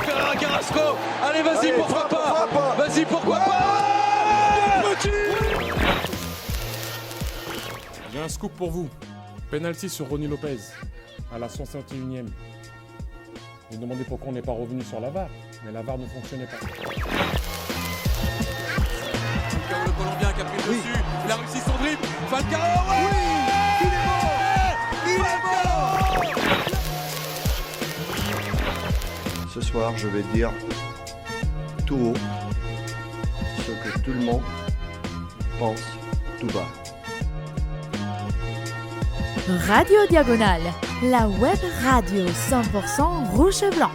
Ferreira Carrasco. Allez, vas-y, pourquoi pas. Vas-y, pourquoi pas. J'ai un scoop pour vous. Penalty sur Ronny Lopez à la 151e. Vous me demandez pourquoi on n'est pas revenu sur la VAR, mais la VAR ne fonctionnait pas. Falcao, le Colombien qui a pris le dessus. Il a réussi son dribble. Falcao, il est mort. Ce soir, je vais dire tout haut ce que tout le monde pense tout bas. Radio Diagonale, la web radio 100% rouge et blanche.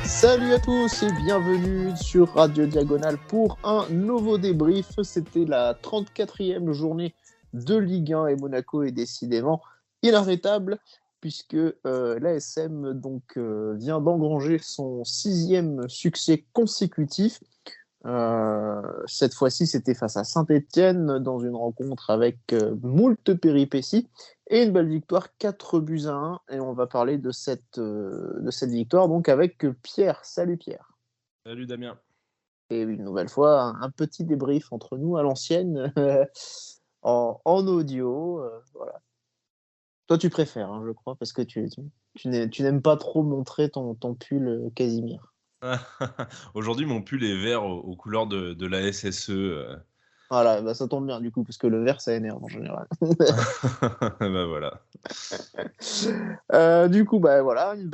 Salut à tous et bienvenue sur Radio Diagonale pour un nouveau débrief. C'était la 34e journée de Ligue 1 et Monaco est décidément inarrêtable puisque l'ASM vient d'engranger son 6e succès consécutif. Cette fois-ci, c'était face à Saint-Étienne dans une rencontre avec moult péripéties et une belle victoire 4-1. Et on va parler de cette victoire donc avec Pierre. Salut Pierre. Salut Damien. Et une nouvelle fois, un petit débrief entre nous à l'ancienne en audio. Voilà. Toi, tu préfères, je crois, parce que tu n'aimes pas trop montrer ton pull Casimir. Aujourd'hui, mon pull est vert aux couleurs de la SSE. Voilà, bah ça tombe bien du coup, parce que le vert, ça énerve en général. Bah voilà. Du coup, bah voilà, une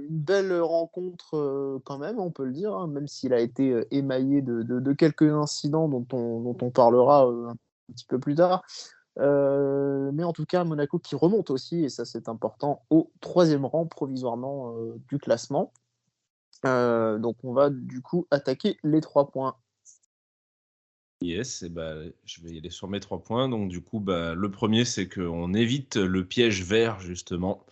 belle rencontre quand même, on peut le dire, hein, même s'il a été émaillé de quelques incidents dont on parlera un petit peu plus tard. Mais en tout cas, Monaco qui remonte aussi, et ça c'est important, au 3e rang provisoirement du classement. Donc on va du coup attaquer les 3 points. Yes, et je vais y aller sur mes 3 points. Donc du coup, le premier, c'est qu'on évite le piège vert, justement.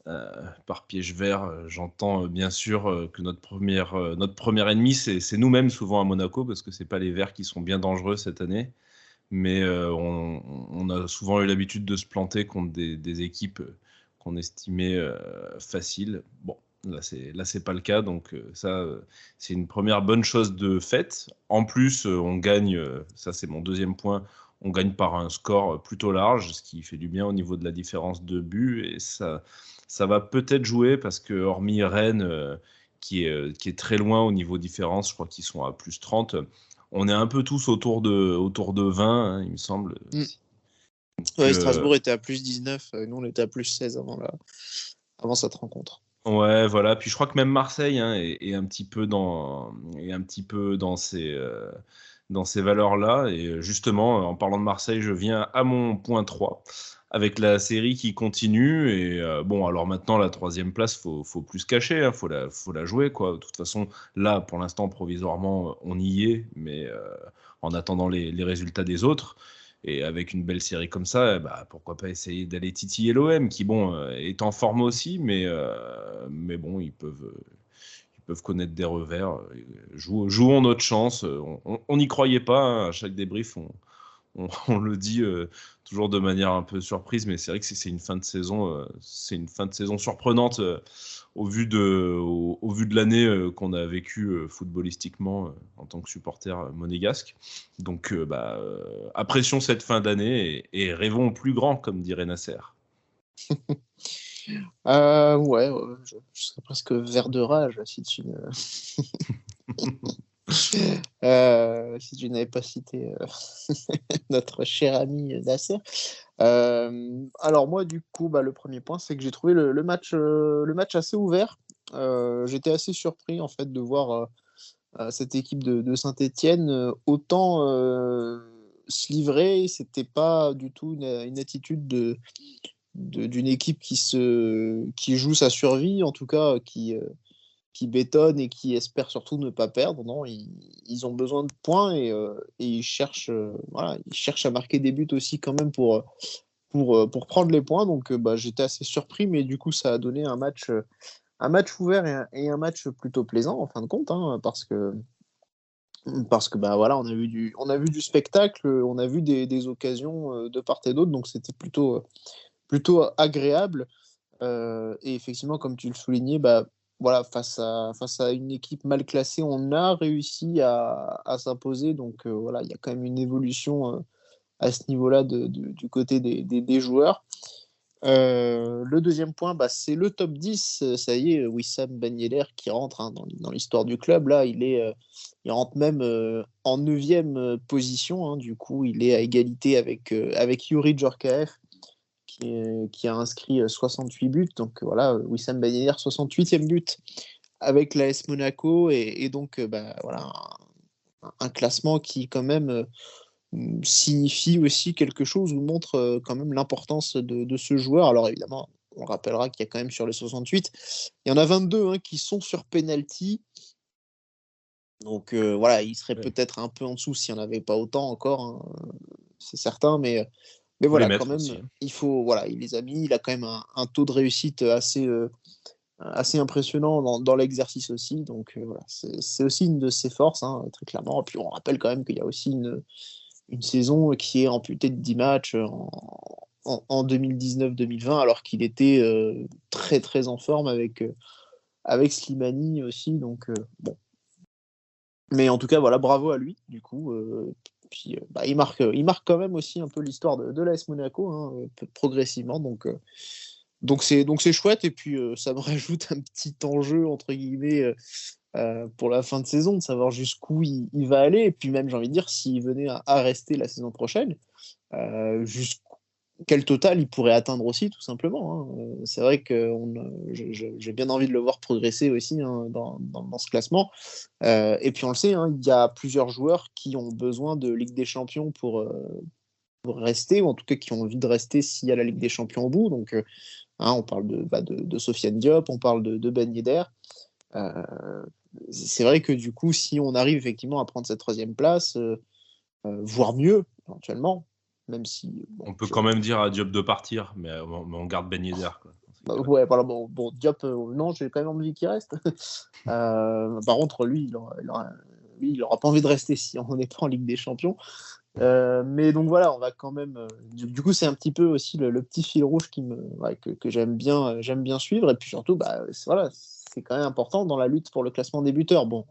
Par piège vert, j'entends bien sûr que notre premier ennemi, c'est nous-mêmes souvent à Monaco, parce que c'est pas les verts qui sont bien dangereux cette année. Mais on a souvent eu l'habitude de se planter contre des équipes qu'on estimait faciles. Bon, là c'est pas le cas, donc c'est une première bonne chose de faite. En plus, on gagne, ça c'est mon deuxième point, on gagne par un score plutôt large, ce qui fait du bien au niveau de la différence de but, et ça va peut-être jouer, parce que hormis Rennes, qui est très loin au niveau différence, je crois qu'ils sont à plus 30, on est un peu tous autour de 20, hein, il me semble. Ouais, Strasbourg était à plus 19, nous on était à plus 16 avant cette rencontre. Ouais, voilà. Puis je crois que même Marseille est un petit peu dans ces valeurs-là. Et justement, en parlant de Marseille, je viens à mon point 3, avec la série qui continue. Et alors maintenant, la 3e place, faut plus se cacher, hein, faut la jouer, quoi. De toute façon, là, pour l'instant, provisoirement, on y est, mais en attendant les résultats des autres. Et avec une belle série comme ça, pourquoi pas essayer d'aller titiller l'OM, qui est en forme aussi, mais bon, ils peuvent connaître des revers. Jouons notre chance. On n'y croyait pas, hein, à chaque débrief, on le dit toujours de manière un peu surprise, mais c'est vrai que c'est une fin de saison, surprenante au vu de l'année qu'on a vécue footballistiquement en tant que supporter monégasque. Donc apprécions cette fin d'année et rêvons plus grand, comme dirait Nasser. Ouais, je serais presque vert de rage si tu n'avais pas cité notre cher ami Nasser. Alors moi, du coup, le premier point, c'est que j'ai trouvé le match assez ouvert. J'étais assez surpris en fait de voir cette équipe de Saint-Étienne autant se livrer. C'était pas du tout une attitude d'une équipe qui joue sa survie, en tout cas qui bétonne et qui espère surtout ne pas perdre. Non, ils ont besoin de points et ils cherchent à marquer des buts aussi quand même pour prendre les points. Donc j'étais assez surpris, mais du coup ça a donné un match ouvert et un match plutôt plaisant en fin de compte, hein, parce que voilà, on a vu du spectacle, on a vu des occasions de part et d'autre, donc c'était plutôt agréable. Et effectivement, comme tu le soulignais, voilà, face à une équipe mal classée, on a réussi à s'imposer. Donc voilà, il y a quand même une évolution à ce niveau-là du côté des joueurs. Le deuxième point, c'est le top 10. Ça y est, Wissam Ben Yedder qui rentre dans l'histoire du club. Là, il rentre même en 9e position. Du coup, il est à égalité avec Youri Djorkaeff qui a inscrit 68 buts. Donc voilà, Wissam Ben Yedder, 68e but avec l'AS Monaco. Et donc, voilà, un classement qui, quand même, signifie aussi quelque chose ou montre quand même l'importance de ce joueur. Alors évidemment, on rappellera qu'il y a quand même sur les 68, il y en a 22 qui sont sur penalty. Donc voilà, il serait peut-être un peu en dessous s'il n'y en avait pas autant encore, c'est certain, mais voilà, quand même, aussi. il faut, voilà, il les a mis, il a quand même un taux de réussite assez impressionnant dans l'exercice aussi. Donc voilà, c'est aussi une de ses forces, très clairement. Et puis on rappelle quand même qu'il y a aussi une saison qui est amputée de 10 matchs en 2019-2020, alors qu'il était très très en forme avec Slimani aussi. Donc bon. Mais en tout cas, voilà, bravo à lui, du coup. Puis il marque quand même aussi un peu l'histoire de l'AS Monaco, progressivement. Donc c'est chouette. Et puis ça me rajoute un petit enjeu, entre guillemets, pour la fin de saison, de savoir jusqu'où il va aller. Et puis même, j'ai envie de dire, s'il venait à rester la saison prochaine, quel total il pourrait atteindre aussi, tout simplement. C'est vrai que j'ai bien envie de le voir progresser aussi dans ce classement. Et puis on le sait, il y a plusieurs joueurs qui ont besoin de Ligue des Champions pour rester, ou en tout cas qui ont envie de rester s'il y a la Ligue des Champions au bout. Donc on parle de Sofiane Diop, on parle de Ben Yedder. C'est vrai que du coup, si on arrive effectivement à prendre cette 3e place, voire mieux, éventuellement, même si... on peut quand même dire à Diop de partir, mais on garde Ben Yedder. Ouais, voilà, bon, Diop, non, j'ai quand même envie qu'il reste. Par contre, lui, il aura pas envie de rester si on n'est pas en Ligue des Champions. Mais donc voilà, on va quand même... du coup, c'est un petit peu aussi le petit fil rouge que j'aime bien suivre. Et puis surtout, voilà, c'est quand même important dans la lutte pour le classement des buteurs. Bon,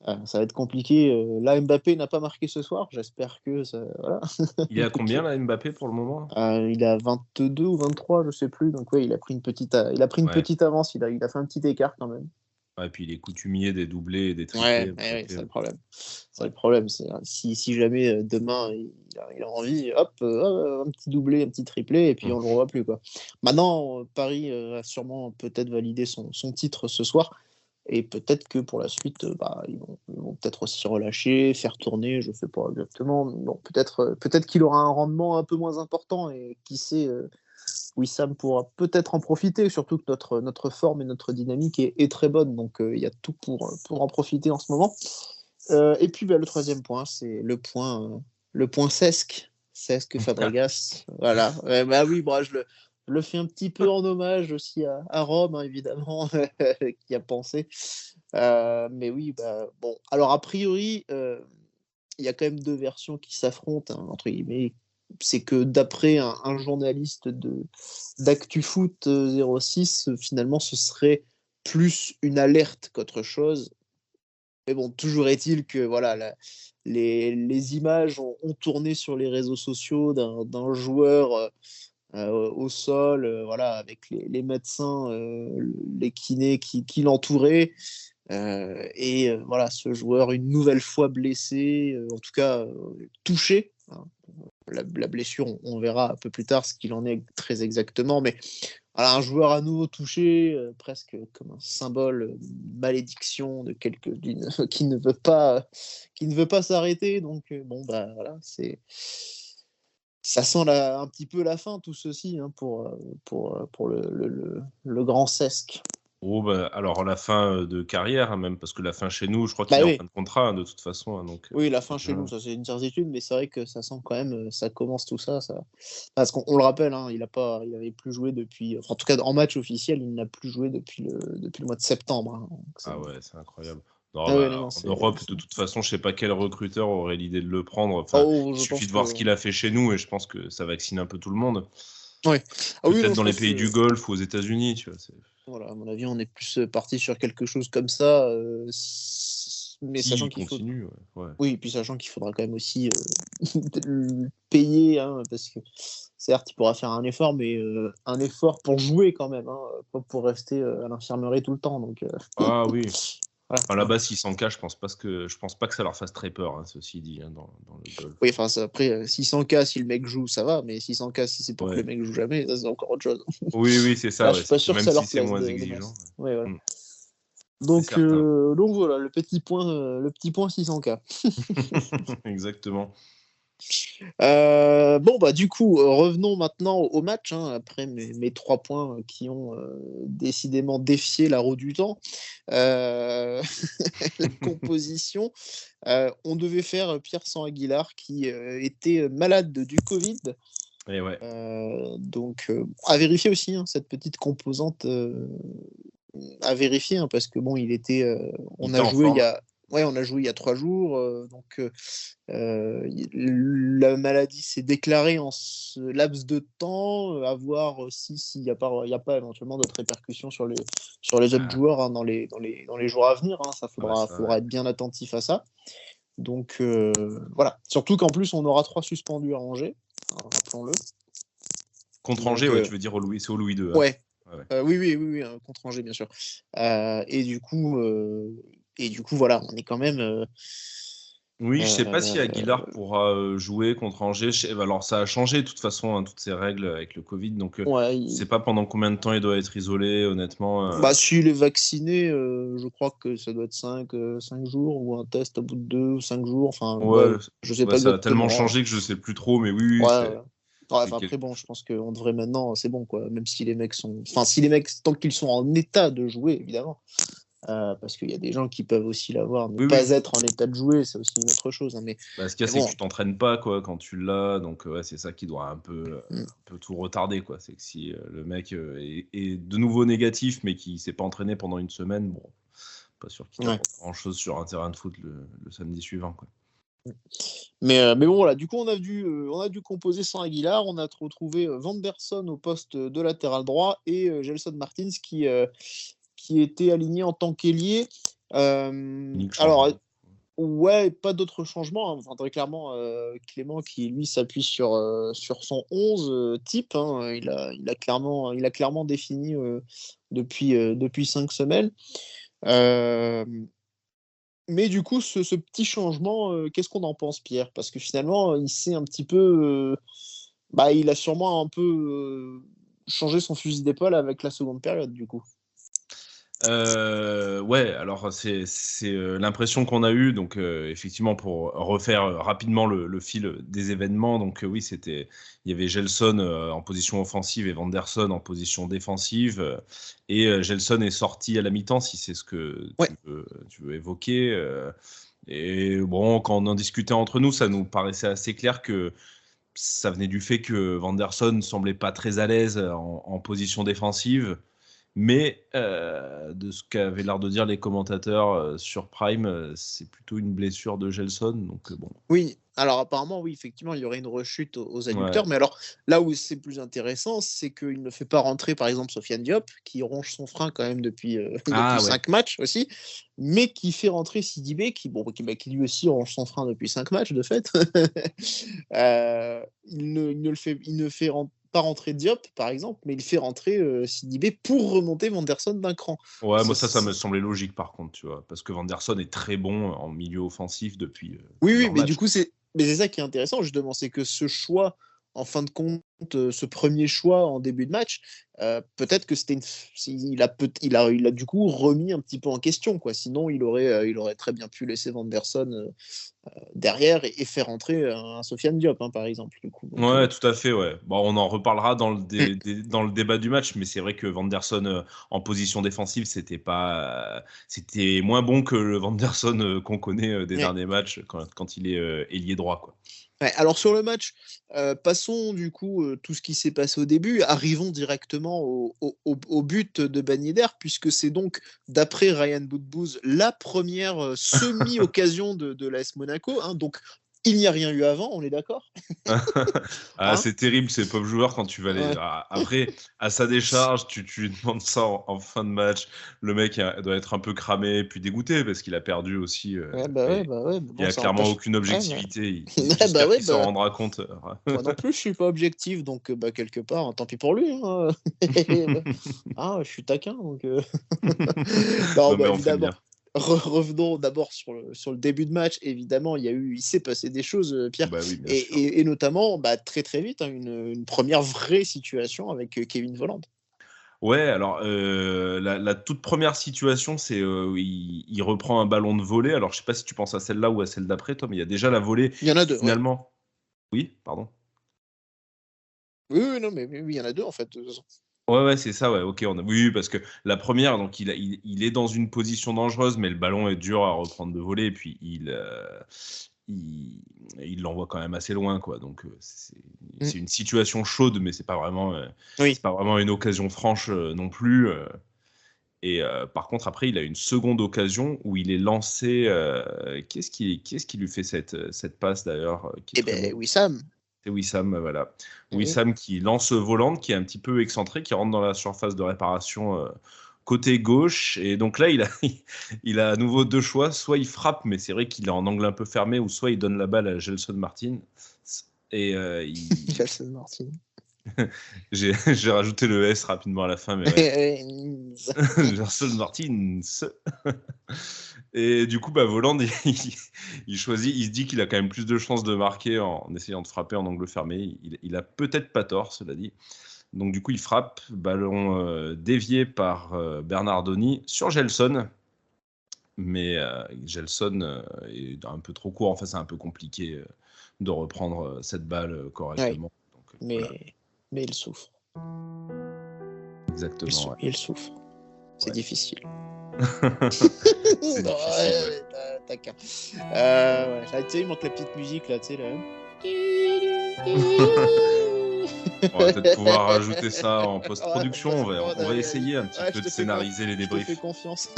ça va être compliqué. Là, Mbappé n'a pas marqué ce soir. J'espère que ça... Voilà. Il est à combien, là, Mbappé, pour le moment ? Il est à 22 ou 23, je sais plus. Donc, ouais, il a pris une petite avance. Il a fait un petit écart quand même. Et puis il est coutumier des doublés et des triplés. Ouais, c'est le problème. C'est le problème. C'est, si jamais demain il a envie, hop, un petit doublé, un petit triplé, et puis on le revoit plus, quoi. Maintenant, Paris a sûrement peut-être validé son titre ce soir. Et peut-être que pour la suite, ils vont peut-être aussi relâcher, faire tourner, je ne sais pas exactement. Bon, peut-être qu'il aura un rendement un peu moins important, et qui sait, Wissam pourra peut-être en profiter, surtout que notre forme et notre dynamique est très bonne. Donc il y a tout pour en profiter en ce moment. Et puis le 3e point, c'est le point Cesc Fabregas. Voilà. Oui, je le fais un petit peu en hommage aussi à Rome, évidemment, qui a pensé. Mais oui, bon. Alors, a priori, il y a quand même 2 versions qui s'affrontent, entre guillemets. C'est que d'après un journaliste d'ActuFoot 06, finalement, ce serait plus une alerte qu'autre chose. Mais bon, toujours est-il que voilà, les images ont tourné sur les réseaux sociaux d'un joueur au sol, voilà, avec les médecins, les kinés qui l'entouraient. Et voilà, ce joueur, une nouvelle fois blessé, en tout cas touché. La blessure, on verra un peu plus tard ce qu'il en est très exactement, mais voilà, un joueur à nouveau touché, presque comme un symbole, une malédiction qui ne veut pas s'arrêter. Donc voilà, ça sent un petit peu la fin, tout ceci, pour le grand Cesc. Alors la fin de carrière, même, parce que la fin chez nous, je crois qu'il est en fin de contrat, de toute façon. Donc, oui, la fin chez nous, ça c'est une certitude, mais c'est vrai que ça sent quand même, ça commence tout ça. Parce qu'on le rappelle, il n'avait plus joué depuis, en tout cas en match officiel, il n'a plus joué depuis le mois de septembre. Ouais, c'est incroyable. En Europe, de toute façon, je ne sais pas quel recruteur aurait l'idée de le prendre. Il suffit de voir ce qu'il a fait chez nous, et je pense que ça vaccine un peu tout le monde. Ouais. Ah oui, Peut-être non, dans je les pense pays que, du Golfe ou aux États-Unis, tu vois. voilà, à mon avis, on est plus parti sur quelque chose comme ça, mais sachant S'il qu'il faut. continue, ouais. Oui, et puis sachant qu'il faudra quand même aussi le payer, hein, parce que certes, il pourra faire un effort, mais un effort pour jouer quand même, hein, pas pour rester à l'infirmerie tout le temps. Donc, Ah oui. voilà. Enfin, là-bas, 600K, je pense pas que ça leur fasse très peur, hein, ceci dit, hein, dans le golf. Oui, enfin, après, 600K, si le mec joue, ça va, mais 600K, si c'est pour que Ouais. le mec joue jamais, ça, c'est encore autre chose. Oui, c'est ça, Là, je ouais. suis pas sûr que Même ça si leur c'est plaise moins des exigeant. masses. Ouais, voilà. Mm. Donc, certain. donc voilà, le petit point 600K. Exactement. Bon, bah, du coup, revenons maintenant au match, hein, après mes 3 points qui ont décidément défié la roue du temps. La composition, on devait faire Pierre-Sang Aguilar qui était malade du Covid. Et ouais. Donc, à vérifier aussi, hein, cette petite composante, à vérifier, hein, parce que bon, il était, Il on était a en joué il y forme. a, ouais, on a joué il y a 3 jours, donc la maladie s'est déclarée en ce laps de temps, à voir s'il n'y a pas éventuellement d'autres répercussions sur les autres Ah, joueurs, hein, dans les jours à venir, hein, ça ouais, ça, ouais. faudra être bien attentif à ça. Donc voilà, surtout qu'en plus on aura 3 suspendus à Angers, hein, rappelons-le. Contre Donc Angers, ouais, tu veux dire c'est au Louis II. Hein. ouais, Ouais. oui, contre Angers bien sûr. Et du coup, voilà, on est quand même. Oui, je sais pas si Euh, Aguilar pourra jouer contre Angers. Alors, ça a changé de toute façon, hein, toutes ces règles avec le Covid. Donc, ouais, je sais pas pendant combien de temps il doit être isolé, honnêtement. bah, s'il est vacciné, je crois que ça doit être 5 jours ou un test au bout de 2 ou 5 jours. Enfin, ouais, Ouais, je sais ouais, pas ça a tellement exactement. changé que je sais plus trop, mais oui, Ouais, c'est ouais. Ouais, c'est enfin, quel- après, bon, je pense qu'on devrait maintenant, c'est bon, quoi. Même si les mecs sont. Enfin, si les mecs, tant qu'ils sont en état de jouer, évidemment. Parce qu'il y a des gens qui peuvent aussi l'avoir, ne Oui, pas oui. être en état de jouer, c'est aussi une autre chose, hein, Bah, ce qu'il y a, mais c'est que bon. tu t'entraînes pas quoi quand tu l'as, donc ouais, c'est ça qui doit Mm. un peu tout retarder quoi. C'est que si le mec est de nouveau négatif, mais qui s'est pas entraîné pendant une semaine, bon, pas sûr qu'il Ouais. t'apporte grand chose sur un terrain de foot le samedi suivant quoi. Mais bon, voilà, du coup, on a dû composer sans Aguilar. On a retrouvé Vanderson au poste de latéral droit et Gelson Martins qui était aligné en tant qu'ailier. Unique Alors, changement. ouais, pas d'autres changements, hein. Enfin, très clairement, Clément qui, lui, s'appuie sur son 11 type, hein. Il a clairement défini depuis 5 semaines. Euh, mais du coup, ce petit changement, qu'est-ce qu'on en pense, Pierre? Parce que finalement, il s'est un petit peu. Bah, il a sûrement un peu changé son fusil d'épaule avec la seconde période, du coup. Ouais, alors c'est l'impression qu'on a eue, donc effectivement pour refaire rapidement le fil des événements, donc oui, il y avait Gelson en position offensive et Vanderson en position défensive, et Gelson est sorti à la mi-temps, si c'est ce que Ouais. tu veux évoquer, et bon, quand on en discutait entre nous, ça nous paraissait assez clair que ça venait du fait que Vanderson semblait pas très à l'aise en position défensive. Mais de ce qu'avaient l'air de dire les commentateurs sur Prime, c'est plutôt une blessure de Gelson. Donc bon. Oui, alors apparemment, oui, effectivement, il y aurait une rechute aux adducteurs. Ouais. Mais alors, là où c'est plus intéressant, c'est qu'il ne fait pas rentrer, par exemple, Sofiane Diop, qui ronge son frein quand même depuis Ah ouais. 5 matchs aussi, mais qui fait rentrer Sidibé, qui lui aussi ronge son frein depuis 5 matchs, de fait. Il ne fait pas rentrer Diop, par exemple, mais il fait rentrer Sidibé pour remonter Vanderson d'un cran. Ouais, moi ça me semblait logique par contre, tu vois, parce que Vanderson est très bon en milieu offensif depuis Oui, plusieurs mais matchs. du coup, c'est ça qui est intéressant, justement, c'est que ce choix, en fin de compte, ce premier choix en début de match, peut-être que il a du coup remis un petit peu en question, quoi. Sinon, il aurait très bien pu laisser Vanderson derrière et faire rentrer un Sofiane Diop, hein, par exemple. Du coup. Donc, Ouais, tout à fait, ouais. Bon, on en reparlera dans le débat du match, mais c'est vrai que Vanderson en position défensive, c'était moins bon que le Vanderson qu'on connaît des derniers matchs quand il est ailier droit, quoi. Ouais, alors sur le match, passons du coup tout ce qui s'est passé au début, arrivons directement au but de Ben Yedder, puisque c'est donc, d'après Ryan Boudbouz, la première semi-occasion de l'AS Monaco, hein, donc il n'y a rien eu avant, on est d'accord? C'est terrible ces pauvres joueurs quand tu vas les. Après, à sa décharge, tu lui demandes ça en fin de match. Le mec doit être un peu cramé puis dégoûté parce qu'il a perdu aussi. Il n'y a clairement aucune objectivité. J'espère qu'il s'en rendra compte. Moi non plus, je suis pas objectif, donc quelque part, tant pis pour lui. Hein. Je suis taquin, donc. Non, mais on fait bien. Revenons d'abord sur le début de match. Évidemment, il s'est passé des choses, Pierre. Oui, bien sûr. Et notamment, très très vite, une première vraie situation avec Kevin Volland. Ouais, alors la toute première situation, c'est il reprend un ballon de volée. Alors, je sais pas si tu penses à celle-là ou à celle d'après, toi, mais il y a déjà la volée. Il y en a deux. Finalement. Ouais. Oui, pardon. Oui, non, mais il y en a deux en fait. De toute façon. Ouais, c'est ça, ouais, ok. Oui, parce que la première, donc il est dans une position dangereuse, mais le ballon est dur à reprendre de volée, et puis il l'envoie quand même assez loin, quoi. Donc c'est une situation chaude, mais c'est pas vraiment une occasion franche non plus. Et par contre, après, il a une seconde occasion où il est lancé. Qu'est-ce qui lui fait cette passe d'ailleurs Wissam. C'est Wissam, voilà. Wissam qui lance Volland, qui est un petit peu excentré, qui rentre dans la surface de réparation côté gauche. Et donc là, il a à nouveau deux choix. Soit il frappe, mais c'est vrai qu'il est en angle un peu fermé, ou soit il donne la balle à Gelson Martin. Et Gelson Martin. J'ai rajouté le S rapidement à la fin, mais ouais. Gelson Martin. Et du coup, Volland, il choisit, il se dit qu'il a quand même plus de chances de marquer en essayant de frapper en angle fermé. Il a peut-être pas tort, cela dit. Donc du coup, il frappe, ballon dévié par Bernardoni sur Gelson. Mais Gelson est un peu trop court. Enfin, c'est un peu compliqué de reprendre cette balle correctement. Ouais. Donc, mais il souffre. Exactement. Il souffre. C'est difficile. C'est difficile. Taquin. Il manque la petite musique là, tu sais là. On va peut-être pouvoir rajouter ça en post-production. On va essayer un petit peu de scénariser les débriefs. Je te fais confiance.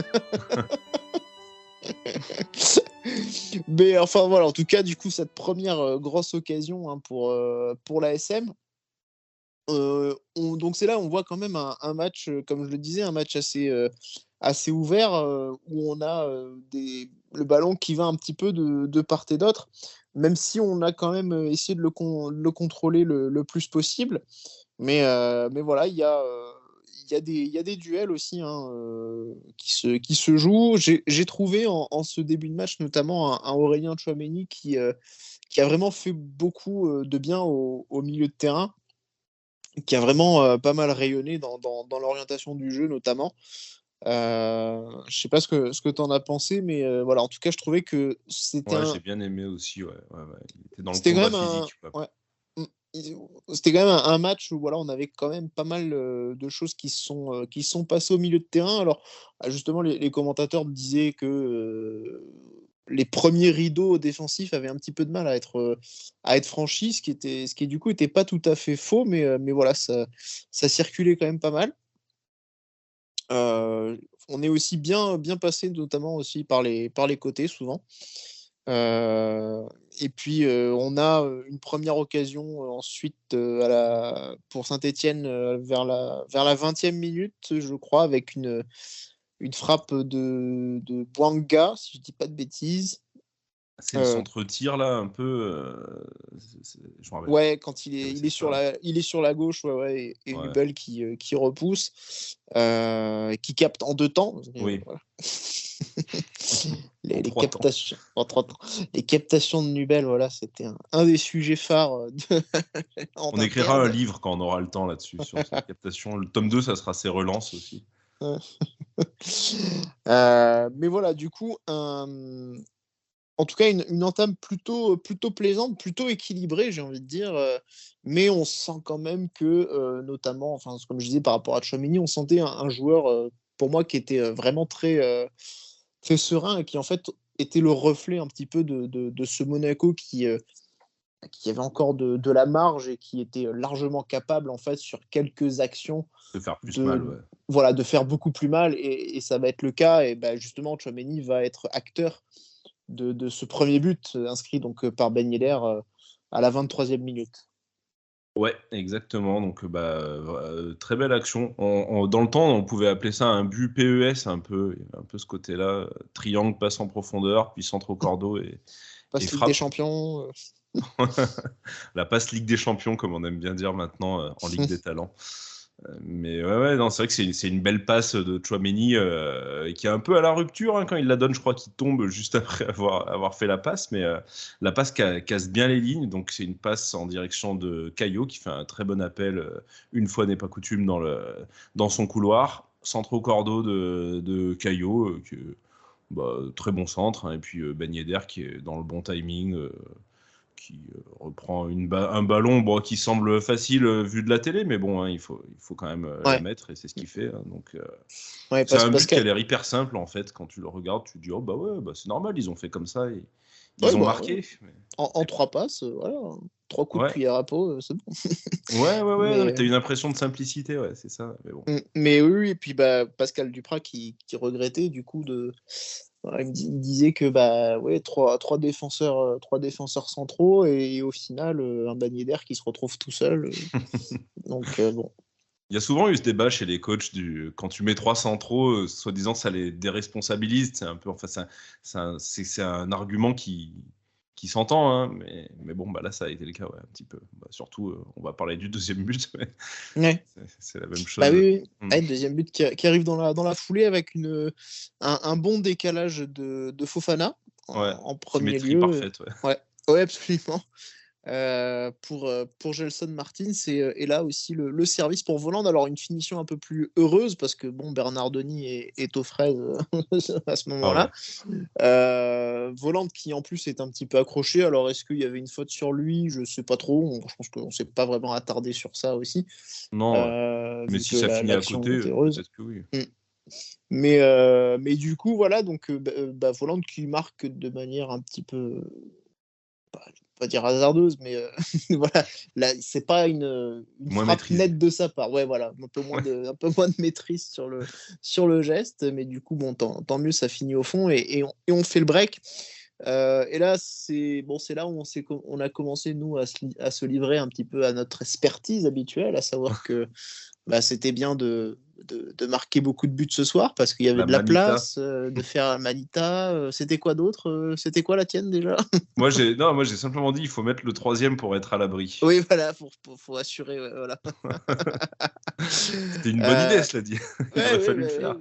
Mais enfin voilà, en tout cas, du coup, cette première grosse occasion pour l'ASM. Donc c'est là on voit quand même un match, comme je le disais, un match assez ouvert où on a le ballon qui va un petit peu de part et d'autre, même si on a quand même essayé de le contrôler le plus possible. Mais voilà, il y a des duels aussi qui se jouent. J'ai trouvé en ce début de match notamment un Aurélien Tchouaméni qui a vraiment fait beaucoup de bien au milieu de terrain, qui a vraiment pas mal rayonné dans l'orientation du jeu notamment. Je sais pas ce que tu en as pensé, mais voilà, en tout cas je trouvais que c'était j'ai bien aimé aussi. Ouais. Il était dans le combat physique. C'était quand même un match où voilà, on avait quand même pas mal de choses qui sont passées au milieu de terrain. Alors justement les commentateurs disaient que les premiers rideaux défensifs avaient un petit peu de mal à être franchis, ce qui du coup était pas tout à fait faux, mais voilà, ça circulait quand même pas mal. On est aussi bien passé, notamment aussi par les côtés souvent. Et puis on a une première occasion ensuite pour Saint-Étienne vers la 20e minute, je crois, avec une frappe de Bouanga, si je dis pas de bêtises. C'est le centre-tir là, un peu. Je me rappelle. Ouais, quand il est sur la gauche, et Nubel qui repousse, qui capte en 2 temps. Oui. Voilà. les captations en 3 temps. Les captations de Nubel, voilà, c'était un des sujets phares. On écrira un livre quand on aura le temps là-dessus sur cette captation. Le tome 2, ça sera ses relances aussi. Mais voilà, du coup, en tout cas, une entame plutôt plaisante, plutôt équilibrée, j'ai envie de dire. Mais on sent quand même que, notamment, enfin, comme je disais par rapport à Tchouaméni, on sentait un joueur, pour moi, qui était vraiment très serein et qui, en fait, était le reflet un petit peu de ce Monaco qui avait encore de la marge et qui était largement capable, en fait, sur quelques actions, de faire plus mal, ouais. Voilà, de faire beaucoup plus mal. Et ça va être le cas. Et justement, Tchouaméni va être acteur de ce premier but inscrit donc par Ben Yedder à la 23e minute. Ouais, exactement. Donc, très belle action. Dans le temps, on pouvait appeler ça un but PES, un peu ce côté-là. Triangle, passe en profondeur, puis centre au cordeau et Passe Ligue frappe. des Champions. La passe Ligue des Champions, comme on aime bien dire maintenant, en Ligue des Talents. Mais ouais, non, c'est vrai que c'est une belle passe de Tchouaméni qui est un peu à la rupture quand il la donne. Je crois qu'il tombe juste après avoir fait la passe, mais la passe casse bien les lignes. Donc c'est une passe en direction de Caillot qui fait un très bon appel, une fois n'est pas coutume, dans son couloir. Centre au cordeau de Caillot, très bon centre. Et puis Ben Yedder qui est dans le bon timing. Qui reprend un ballon qui semble facile vu de la télé, mais bon, il faut quand même la mettre, et c'est ce qu'il fait. Donc, c'est un but qui a l'air hyper simple, en fait. Quand tu le regardes, tu te dis, c'est normal, ils ont fait comme ça, et ils ont marqué. Ouais. En 3 passes, voilà. 3 coups de cuillère à peau, c'est bon. Ouais, t'as une impression de simplicité, ouais, c'est ça. Mais bon. Mais oui, et puis Pascal Duprat qui regrettait, du coup, il disait que trois défenseurs centraux et au final un Ben Yedder qui se retrouve tout seul. Donc bon. Il y a souvent eu ce débat chez les coachs quand tu mets 3 centraux, soi-disant ça les déresponsabilise. C'est un peu, c'est un argument qui s'entend, hein, mais bon, là ça a été le cas, un petit peu. Surtout, on va parler du deuxième but, mais c'est la même chose. Oui. Le deuxième but qui arrive dans la foulée avec un bon décalage de Fofana en premier lieu. Parfaite, ouais, absolument. Pour Gelson Martins et là aussi le service pour Volland. Alors une finition un peu plus heureuse parce que Bernardoni est aux fraises à ce moment-là. Volland qui en plus est un petit peu accroché. Alors est-ce qu'il y avait une faute sur lui? Je sais pas trop. Je pense qu'on s'est pas vraiment attardé sur ça aussi. Non, mais si ça finit à côté, peut-être que oui. Mais du coup voilà, donc Volland qui marque de manière un petit peu, pas dire hasardeuse, mais voilà, là, c'est pas une frappe nette de sa part. Ouais, voilà, un peu moins de maîtrise sur le geste, mais du coup, tant mieux, ça finit au fond et on fait le break. Et là, c'est là où on a commencé, nous, à se livrer un petit peu à notre expertise habituelle, à savoir que c'était bien de marquer beaucoup de buts ce soir parce qu'il y avait de la place, de faire la manita. C'était quoi d'autre? C'était quoi la tienne déjà? Moi j'ai simplement dit il faut mettre le 3e pour être à l'abri. Oui, voilà, faut assurer. Voilà. C'était une bonne idée, cela dit. Il aurait fallu le faire.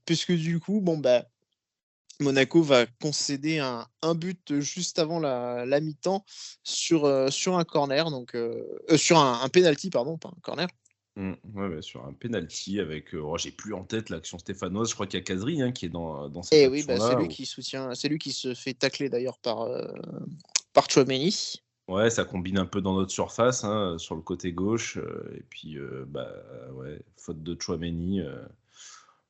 Puisque du coup, Monaco va concéder un but juste avant la mi-temps sur un corner, donc sur un penalty, pardon, pas un corner. Sur un penalty avec, j'ai plus en tête l'action stéphanoise. Je crois qu'il y a Kazri qui est dans cette action-là. C'est lui qui soutient, c'est lui qui se fait tacler d'ailleurs par Tchouaméni. Ouais, ça combine un peu dans notre surface, sur le côté gauche, et puis faute de Tchouaméni.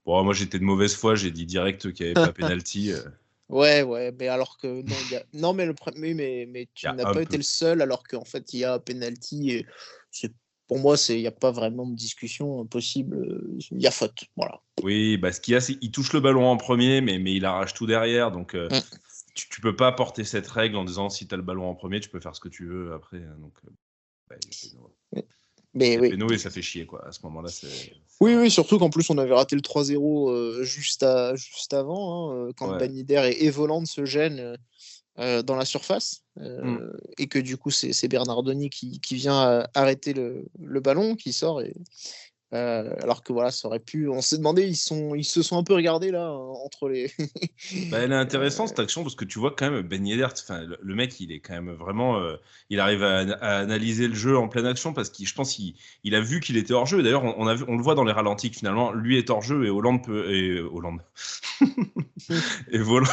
Bon, moi j'étais de mauvaise foi, j'ai dit direct qu'il n'y avait pas penalty. Ouais, mais alors que non, mais tu n'as pas été le seul, alors qu'en fait il y a penalty. Et pour moi, il n'y a pas vraiment de discussion possible. Il y a faute, voilà. Oui, ce qu'il y a, c'est qu'il touche le ballon en premier, mais il arrache tout derrière, donc tu peux pas porter cette règle en disant si tu as le ballon en premier, tu peux faire ce que tu veux après. Donc, péno et ça fait chier quoi. À ce moment-là, Oui, surtout qu'en plus on avait raté le 3-0 juste avant, quand Ben Yedder et Volland se gênent dans la surface, et que du coup c'est Bernardoni qui vient arrêter le ballon, qui sort alors que voilà, ça aurait pu. On s'est demandé, ils se sont un peu regardés là entre les. Elle est intéressante cette action parce que tu vois quand même Ben Yedder, le mec il est quand même vraiment, il arrive à analyser le jeu en pleine action parce que je pense qu'il a vu qu'il était hors jeu. D'ailleurs on le voit dans les ralentis que finalement lui est hors jeu et Volland et Volland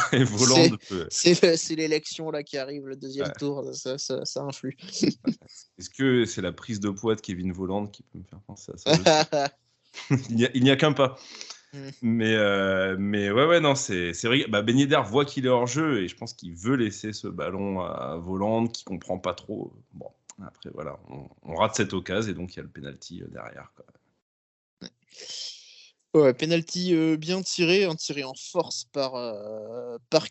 peut. C'est l'élection là qui arrive, le deuxième tour, ça influe. Est-ce que c'est la prise de poids de Kevin Volland qui peut me faire penser à ça? Il n'y a qu'un pas. Mais non, c'est vrai. Ben Yedder voit qu'il est hors jeu et je pense qu'il veut laisser ce ballon à Volland qui comprend pas trop. Bon, après voilà, on rate cette occasion et donc il y a le penalty derrière, quoi. Ouais, penalty bien tiré, tiré en force par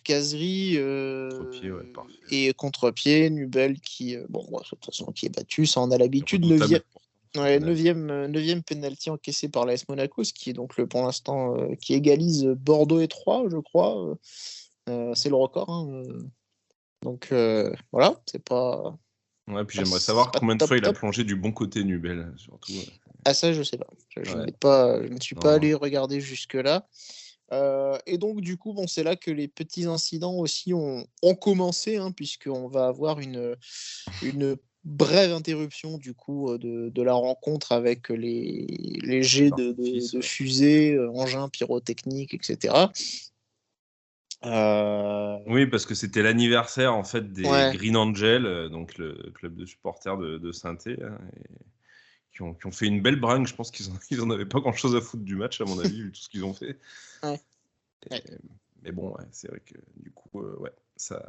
Kazri Contre-pied, ouais, parfait. et contre-pied, Nubel qui, de toute façon, qui est battu, ça on a l'habitude. Redoutable pourtant, ce Ouais, penalty. neuvième penalty encaissé par l'AS Monaco, ce qui est donc pour l'instant qui égalise Bordeaux et 3, je crois. C'est le record. Hein. Donc voilà, c'est pas. Ouais, puis Bah, j'aimerais c'est savoir pas combien de top fois il a top. plongé du bon côté Nubel, surtout. Ah ça, je sais pas. Je Ouais. ne suis pas Non. allé regarder jusque-là. Et donc, du coup, c'est là que les petits incidents aussi ont commencé, hein, puisqu'on va avoir une brève interruption du coup de la rencontre avec les jets D'artifice, de ouais. fusées, engins pyrotechniques, etc. Oui, parce que c'était l'anniversaire en fait des Ouais. Green Angels, donc le club de supporters de Saint-Étienne, hein, qui ont fait une belle bringue. Je pense qu'ils en avaient pas grand-chose à foutre du match, à mon avis, vu tout ce qu'ils ont fait. Ouais. Mais bon, ouais, c'est vrai que du coup, ouais, ça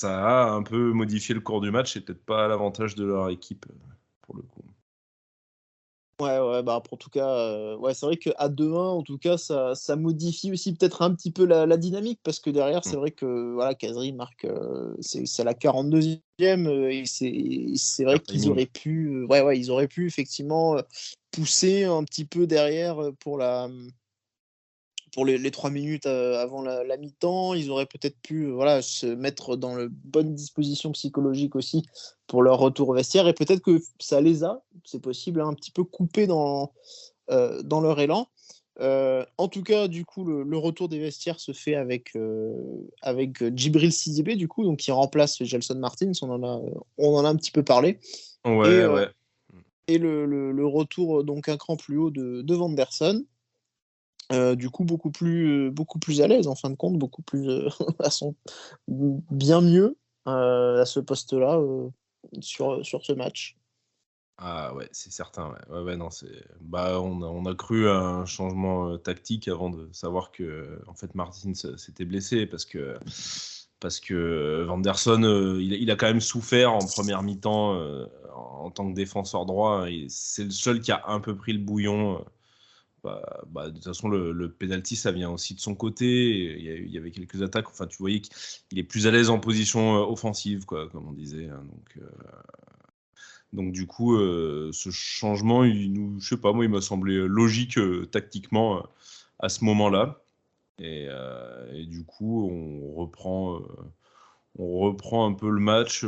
a un peu modifié le cours du match et peut-être pas à l'avantage de leur équipe, pour le coup. Ouais, bah en tout cas, c'est vrai qu'à 2-1, en tout cas, ça modifie aussi peut-être un petit peu la dynamique, parce que derrière, c'est vrai que voilà, Kazri marque, c'est la 42e, et c'est vrai Fair qu'ils timing. auraient pu, ils auraient pu effectivement pousser un petit peu derrière pour les 3 minutes avant la mi-temps. Ils auraient peut-être pu se mettre dans la bonne disposition psychologique aussi pour leur retour au vestiaire. Et peut-être que ça les a, c'est possible, hein, un petit peu coupés dans leur élan. En tout cas, du coup, le retour des vestiaires se fait avec Djibril Sidibé, du coup, donc, qui remplace Gelson Martins. On en a un petit peu parlé. Ouais, ouais. Et le retour donc un cran plus haut de Vanderson. Du coup, beaucoup plus à l'aise en fin de compte, beaucoup plus bien mieux à ce poste-là sur ce match. Ah ouais, c'est certain. Ouais, non, on a cru à un changement tactique avant de savoir que en fait Martins s'était blessé parce que Vanderson, il a quand même souffert en première mi-temps en tant que défenseur droit. Et c'est le seul qui a un peu pris le bouillon. De toute façon, le penalty, ça vient aussi de son côté. Il y avait quelques attaques. Enfin, tu voyais qu'il est plus à l'aise en position offensive, quoi, comme on disait. Hein, donc du coup, ce changement, je sais pas, moi, il m'a semblé logique tactiquement à ce moment-là. Et du coup, on reprend un peu le match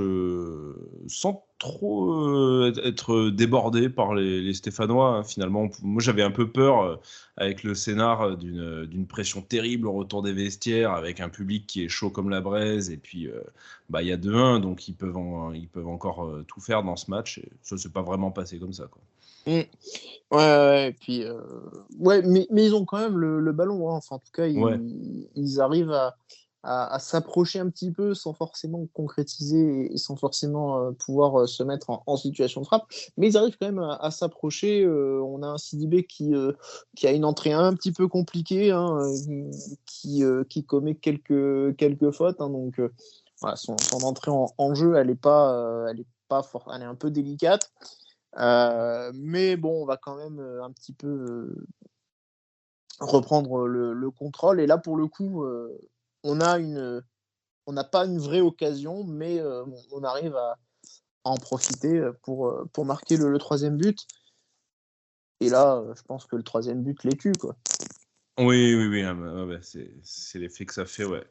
sans trop être débordé par les Stéphanois. Hein, finalement, moi j'avais un peu peur avec le scénar d'une pression terrible au retour des vestiaires, avec un public qui est chaud comme la braise, et puis il y a 2-1, donc ils peuvent encore tout faire dans ce match. Et ça s'est pas vraiment passé comme ça, quoi. Ouais, et puis mais ils ont quand même le ballon, hein. Enfin, en tout cas, Ouais. ils arrivent à s'approcher un petit peu sans forcément concrétiser et sans forcément pouvoir se mettre en situation de frappe, mais ils arrivent quand même à s'approcher. On a un Sidibé qui a une entrée un petit peu compliquée, hein, qui commet quelques fautes, hein, donc voilà, son entrée en jeu, elle est un peu délicate. Mais bon, on va quand même un petit peu reprendre le contrôle. Et là, pour le coup, on n'a pas une vraie occasion, mais on arrive à en profiter pour marquer le troisième but. Et là, je pense que le troisième but les tue, quoi. Oui, c'est l'effet que ça fait, ouais.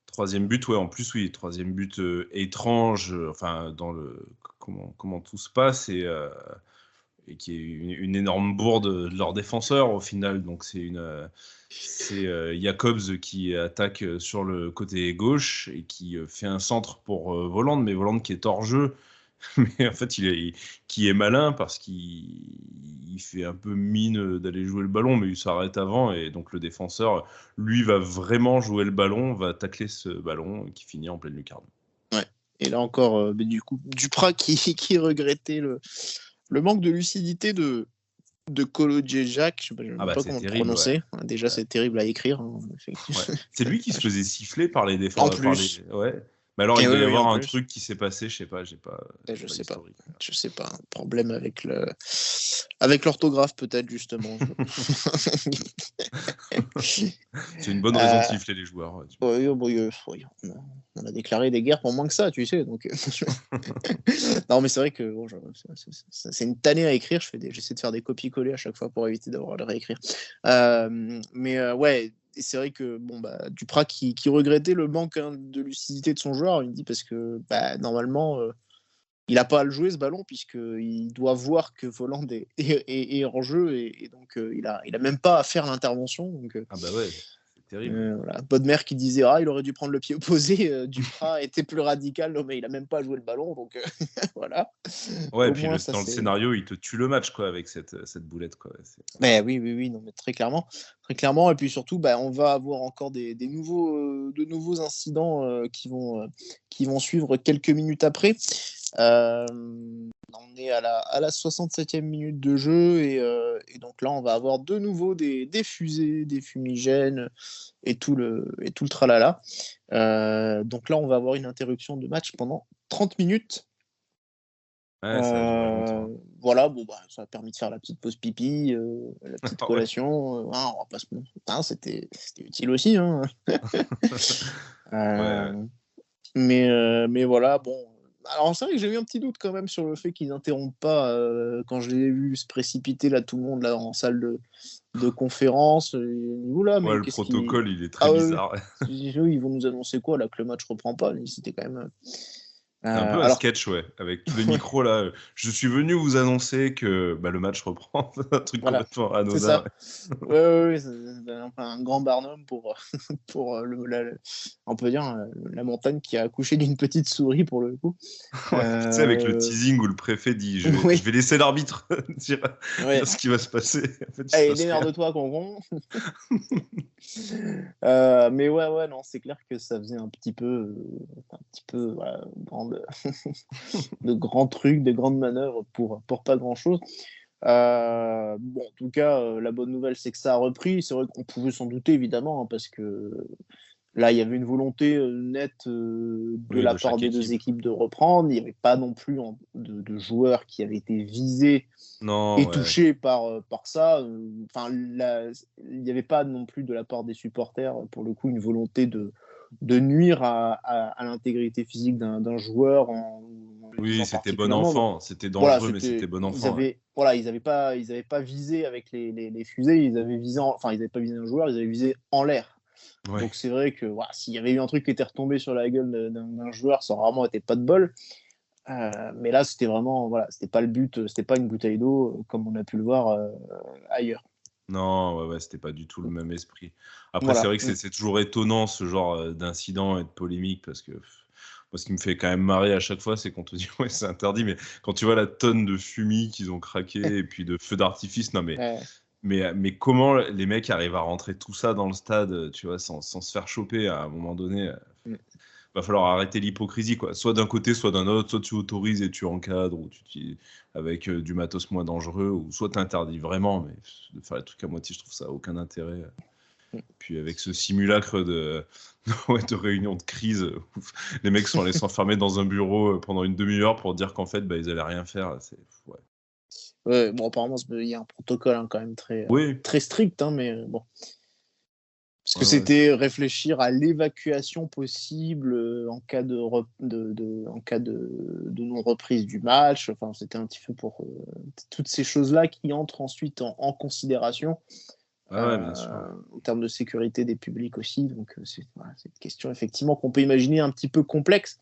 Troisième but, ouais, en plus, oui, troisième but étrange, enfin, dans comment tout se passe, et qui est une énorme bourde de leur défenseur au final. Donc c'est Jacobs qui attaque sur le côté gauche et qui fait un centre pour Volland, mais Volland qui est hors jeu. Mais en fait, qui est malin parce qu'il fait un peu mine d'aller jouer le ballon, mais il s'arrête avant, et donc le défenseur, lui, va vraiment jouer le ballon, va tacler ce ballon qui finit en pleine lucarne. Ouais. Et là encore, du coup, Duprat qui regrettait le manque de lucidité de Kolo Djejak, je ne sais pas comment le prononcer. Ouais. Déjà, c'est terrible à écrire. Hein, ouais. C'est lui qui se faisait siffler par les défenseurs. En plus. Ouais. Mais alors, il doit y avoir un truc qui s'est passé, je sais pas. Je sais pas. Un problème avec Avec l'orthographe, peut-être, justement. C'est une bonne raison de siffler les joueurs. Ouais, Oui, on a déclaré des guerres pour moins que ça, tu sais. Donc... non, mais c'est vrai que bon, c'est une tannée à écrire. J'essaie de faire des copier-coller à chaque fois pour éviter d'avoir à le réécrire. Ouais, c'est vrai que Duprat qui regrettait le manque de lucidité de son joueur, il me dit, parce que normalement... il n'a pas à le jouer ce ballon puisqu'il doit voir que Voland est en jeu et donc il a même pas à faire l'intervention. Donc, Ah bah ouais, c'est terrible. voilà. Bodmer qui disait il aurait dû prendre le pied opposé. Duprat était plus radical, non, mais il a même pas à jouer le ballon, donc voilà. Ouais, Au et puis moins, dans le scénario, il te tue le match quoi avec cette boulette quoi. Mais oui, non, mais très clairement. Et puis surtout, on va avoir encore de nouveaux incidents qui vont suivre quelques minutes après. On est à la 67e minute de jeu et donc là on va avoir de nouveau des fusées, des fumigènes et tout le tralala. Donc là on va avoir une interruption de match pendant 30 minutes. Ouais, ça a duré longtemps. Voilà, ça a permis de faire la petite pause pipi, la petite collation. On va pas c'était utile aussi. Hein. Ouais. Mais voilà, bon. Alors c'est vrai que j'ai eu un petit doute quand même sur le fait qu'ils n'interrompent pas quand je l'ai vu se précipiter là tout le monde là en salle de conférence. Oula, mais Ouais, le protocole il est très bizarre. Ils vont nous annoncer quoi là que le match reprend pas. C'était quand même. C'est un peu un sketch, ouais, avec tous les micros là. Je suis venu vous annoncer que le match reprend. Un truc complètement anodin. C'est ça. Ouais, c'est un grand Barnum pour on peut dire la montagne qui a accouché d'une petite souris pour le coup. Tu sais, avec le teasing où le préfet dit je vais laisser l'arbitre dire ce qui va se passer. En fait, allez, démerde-toi, concon. Mais ouais, non, c'est clair que ça faisait un petit peu voilà, de grands trucs, de grandes manœuvres pour pas grand-chose. En tout cas, la bonne nouvelle, c'est que ça a repris. C'est vrai qu'on pouvait s'en douter, évidemment, parce que là, il y avait une volonté nette de la part des deux équipes de reprendre. Il n'y avait pas non plus de joueurs qui avaient été visés touchés par ça. Il n'y avait pas non plus de la part des supporters, pour le coup, une volonté de nuire à l'intégrité physique d'un joueur. Oui, c'était bon enfant. C'était dangereux, mais c'était bon enfant. Ils n'avaient pas visé avec les fusées. Ils n'avaient pas visé un joueur, ils avaient visé en l'air. Ouais. Donc c'est vrai que s'il y avait eu un truc qui était retombé sur la gueule d'un joueur, ça aurait vraiment été pas de bol. Mais là, c'était vraiment, c'était pas le but, c'était pas une bouteille d'eau comme on a pu le voir ailleurs. Non, c'était pas du tout le même esprit. Après, c'est vrai que c'est toujours étonnant ce genre d'incident et de polémique parce que moi, ce qui me fait quand même marrer à chaque fois, c'est qu'on te dit c'est interdit, mais quand tu vois la tonne de fumée qu'ils ont craqué et puis de feux d'artifice, non mais. Ouais. Mais comment les mecs arrivent à rentrer tout ça dans le stade, tu vois, sans se faire choper à un moment donné va falloir arrêter l'hypocrisie, quoi. Soit d'un côté, soit d'un autre, soit tu autorises et tu encadres, ou avec du matos moins dangereux, ou soit tu interdis vraiment, mais de faire les trucs à moitié, je trouve ça n'a aucun intérêt. Puis avec ce simulacre de réunion de crise, où les mecs sont allés s'enfermer dans un bureau pendant une demi-heure pour dire qu'en fait, ils allaient rien faire. Apparemment, il y a un protocole quand même très strict, mais bon. Parce que c'était réfléchir à l'évacuation possible en cas de non-reprise du match. Enfin, c'était un petit peu pour toutes ces choses-là qui entrent ensuite en considération. Bien sûr. En termes de sécurité des publics aussi. Donc, c'est une question effectivement qu'on peut imaginer un petit peu complexe.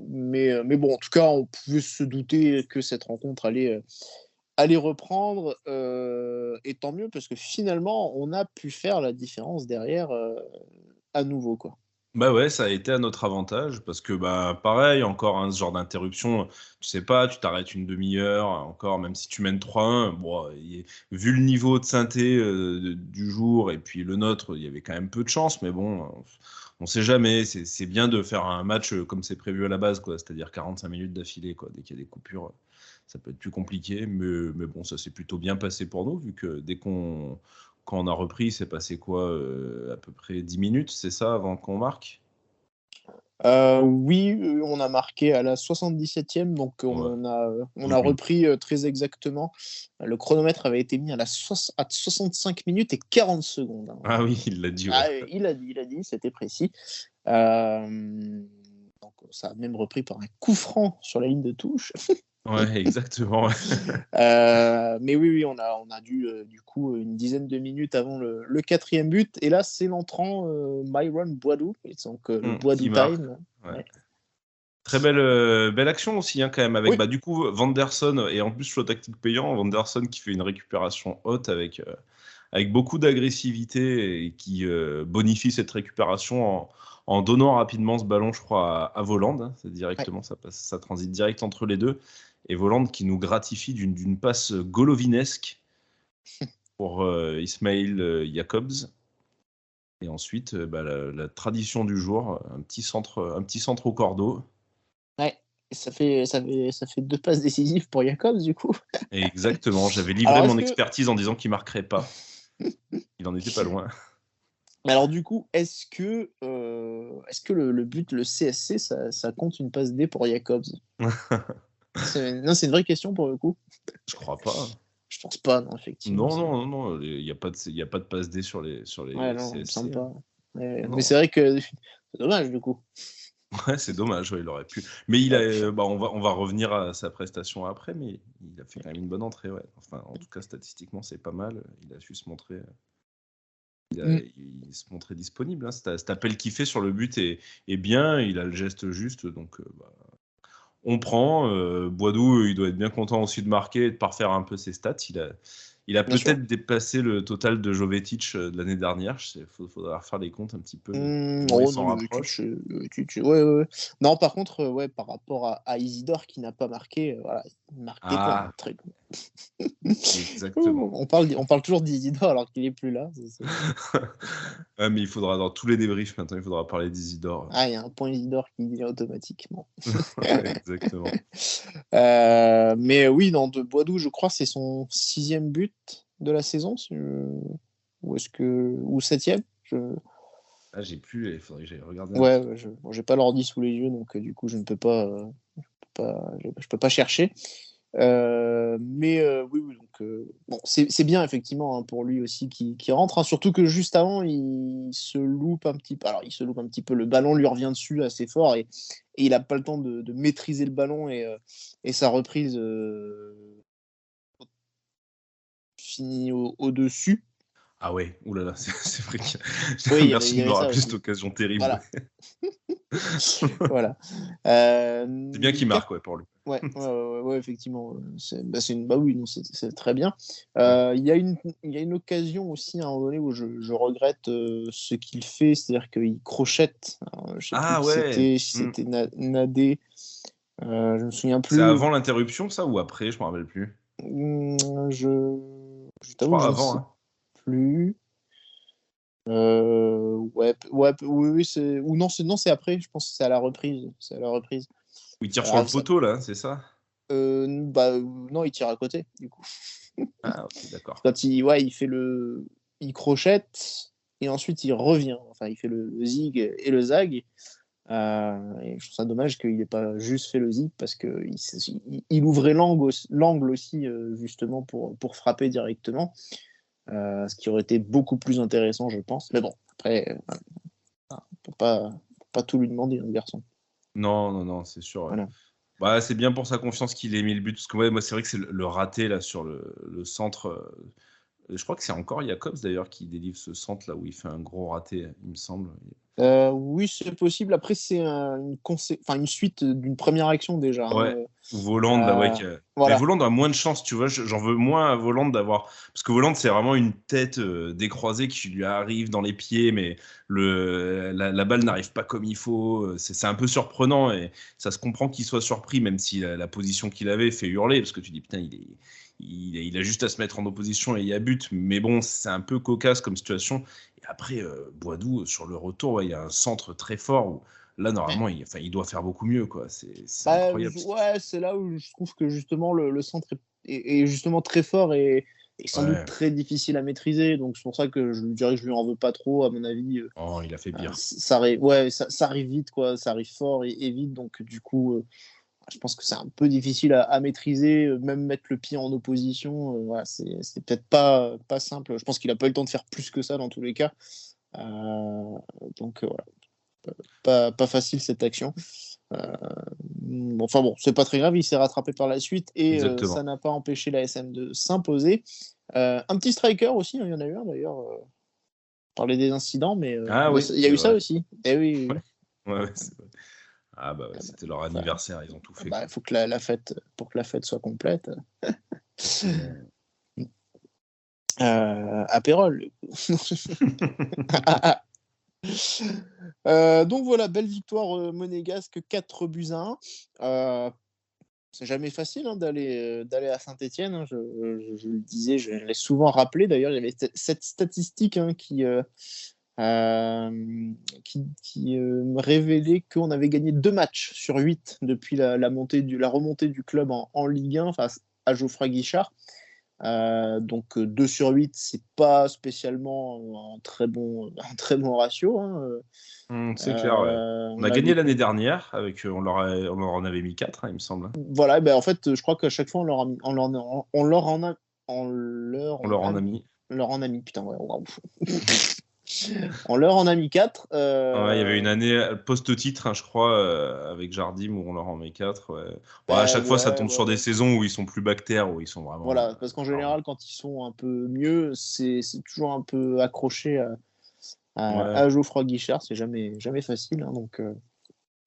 Mais bon, en tout cas, on pouvait se douter que cette rencontre allait reprendre, et tant mieux, parce que finalement, on a pu faire la différence derrière à nouveau, quoi. Ça a été à notre avantage, parce que pareil, encore ce genre d'interruption, tu sais pas, tu t'arrêtes une demi-heure, encore, même si tu mènes 3-1, vu le niveau de synthé du jour, et puis le nôtre, il y avait quand même peu de chance, mais bon... On sait jamais, c'est bien de faire un match comme c'est prévu à la base, quoi, c'est-à-dire 45 minutes d'affilée, quoi. Dès qu'il y a des coupures, ça peut être plus compliqué, mais bon, ça s'est plutôt bien passé pour nous, vu que quand on a repris, c'est passé quoi, à peu près 10 minutes, c'est ça, avant qu'on marque ? Oui, on a marqué à la 77e, donc on a repris très exactement. Le chronomètre avait été mis à 65 minutes et 40 secondes. Hein. Ah oui, il l'a dit. Ouais. Ah, il a dit, c'était précis. Donc ça a même repris par un coup franc sur la ligne de touche. Ouais, exactement. Mais oui, on a dû du coup une dizaine de minutes avant le 4e but. Et là, c'est l'entrant Myron Boadou, et donc le Boadou time. Ouais. Très belle action aussi, hein, quand même, avec Oui. Du coup Vanderson, et en plus choix tactique payant, Vanderson qui fait une récupération haute avec beaucoup d'agressivité et qui bonifie cette récupération en donnant rapidement ce ballon, je crois, à Voland. Hein, c'est directement, ça transite direct entre les deux. Et Voland qui nous gratifie d'une passe golovinesque pour Ismail Jacobs. Et ensuite, la tradition du jour, un petit centre au cordeau. Ouais, ça fait 2 passes décisives pour Jacobs, du coup. Exactement, j'avais livré mon expertise en disant qu'il ne marquerait pas. Il n'en était pas loin. Alors du coup, est-ce que le but, le CSC, ça compte une passe D pour Jacobs? C'est une vraie question pour le coup. Je crois pas. Je pense pas, non, effectivement. Non, il n'y a pas de passe D sur les Ouais, non, CSC. il me semble pas. Mais c'est vrai que c'est dommage du coup. Ouais, c'est dommage, il aurait pu. Mais on va revenir à sa prestation après, mais il a fait quand même une bonne entrée, ouais. Enfin, en tout cas, statistiquement, c'est pas mal. Il a su se montrer. Il se montrait disponible. Hein. Cet appel qu'il fait sur le but est bien. Il a le geste juste, donc on prend. Boadou, il doit être bien content aussi de marquer et de parfaire un peu ses stats. Il a peut-être dépassé le total de Jovetic de l'année dernière. Il faudra refaire les comptes un petit peu. Non, ouais. Non, par contre, par rapport à Isidore qui n'a pas marqué, voilà, il marquait très. Exactement. On parle toujours d'Isidore alors qu'il est plus là. Ouais, mais il faudra dans tous les débriefs maintenant, il faudra parler d'Isidore. Ah, il y a un point Isidore qui vient automatiquement. Exactement. Mais oui, de Boadou, je crois, c'est son 6e but de la saison, ou 7e. J'ai plus, il faudrait que j'aille regarder. Ouais, j'ai pas l'ordi sous les yeux, donc du coup, je ne peux pas, je peux pas chercher. Mais oui, donc c'est bien effectivement, hein, pour lui aussi qui rentre, hein, surtout que juste avant il se loupe un petit peu. Alors il se loupe un petit peu, le ballon lui revient dessus assez fort et il a pas le temps de maîtriser le ballon et sa reprise finit au-dessus. Ah ouais, oulala, c'est vrai que Oui, merci de me rappeler cette occasion terrible. Voilà. Voilà. C'est bien qu'il marque, pour lui. Ouais, effectivement. Oui, non, c'est très bien. Il y a une occasion aussi à un moment donné où je regrette ce qu'il fait, c'est-à-dire qu'il crochette. Alors, je sais plus si c'était Nadé. Je me souviens plus. C'est avant l'interruption, ça, ou après? Je me rappelle plus. Je t'avoue que je ne sais plus. Oui, c'est ou non, c'est après. Je pense que c'est à la reprise. Il tire sur le poteau là, c'est ça? Non, il tire à côté du coup. Ah ok, d'accord. Quand il crochette et ensuite il revient. Enfin, il fait le zig et le zag. Et je trouve ça dommage qu'il n'ait pas juste fait le zig parce que il ouvrait l'angle aussi justement pour frapper directement. Ce qui aurait été beaucoup plus intéressant, je pense. Mais bon, après, on peut pas tout lui demander, le garçon. Non, c'est sûr. Voilà. C'est bien pour sa confiance qu'il ait mis le but. Parce que moi, c'est vrai que c'est le raté là, sur le centre. Je crois que c'est encore Jacobs d'ailleurs qui délivre ce centre là où il fait un gros raté, il me semble. Oui, c'est possible. Après, c'est une suite d'une première action déjà. Ouais. Voland, voilà. Mais Voland a moins de chance, tu vois. J'en veux moins à Voland d'avoir. Parce que Voland, c'est vraiment une tête décroisée qui lui arrive dans les pieds, mais la balle n'arrive pas comme il faut. C'est un peu surprenant et ça se comprend qu'il soit surpris, même si la position qu'il avait fait hurler. Parce que tu dis, putain, il a juste à se mettre en opposition et il y a but. Mais bon, c'est un peu cocasse comme situation. Et après, Boadou, sur le retour, il y a un centre très fort où là, normalement, il doit faire beaucoup mieux, quoi. C'est incroyable. Ouais, c'est là où je trouve que justement le centre est justement très fort et est sans doute très difficile à maîtriser. Donc c'est pour ça que je dirais que je lui en veux pas trop, à mon avis. Oh, il a fait pire. Ça arrive vite, quoi. Ça arrive fort et vite. Donc du coup, je pense que c'est un peu difficile à maîtriser. Même mettre le pied en opposition, voilà, c'est peut-être pas simple. Je pense qu'il a pas eu le temps de faire plus que ça dans tous les cas. Donc voilà, pas facile cette action. Enfin bon, c'est pas très grave, il s'est rattrapé par la suite et ça n'a pas empêché la SM de s'imposer. Un petit striker aussi, il y en a eu un d'ailleurs. On parlait des incidents, mais il y a eu ça aussi. Eh oui. Ouais, c'était leur anniversaire, ils ont tout fait. Il faut que pour que la fête soit complète. Apérole. Donc voilà, belle victoire monégasque, 4-1. C'est jamais facile d'aller à Saint-Etienne. Hein. Je le disais, je l'ai souvent rappelé. D'ailleurs, il y avait cette statistique qui révélait qu'on avait gagné 2 matchs sur 8 depuis la remontée du club en Ligue 1 face à Geoffroy Guichard. Donc 2 sur 8, c'est pas spécialement un très bon ratio. Hein. C'est clair. Ouais. On a gagné l'année dernière, on leur en avait mis 4, hein, il me semble. Voilà, en fait, je crois qu'à chaque fois, on leur en a mis. Putain, ouais, wow. On leur en a mis 4. Il y avait une année post-titre, hein, je crois, avec Jardim, où on leur en met 4. Ouais. À chaque fois, ça tombe sur des saisons où ils sont plus bactères, où ils sont vraiment... Voilà, parce qu'en général, quand ils sont un peu mieux, c'est toujours un peu accroché à Geoffroy Guichard. C'est jamais facile. Hein, donc,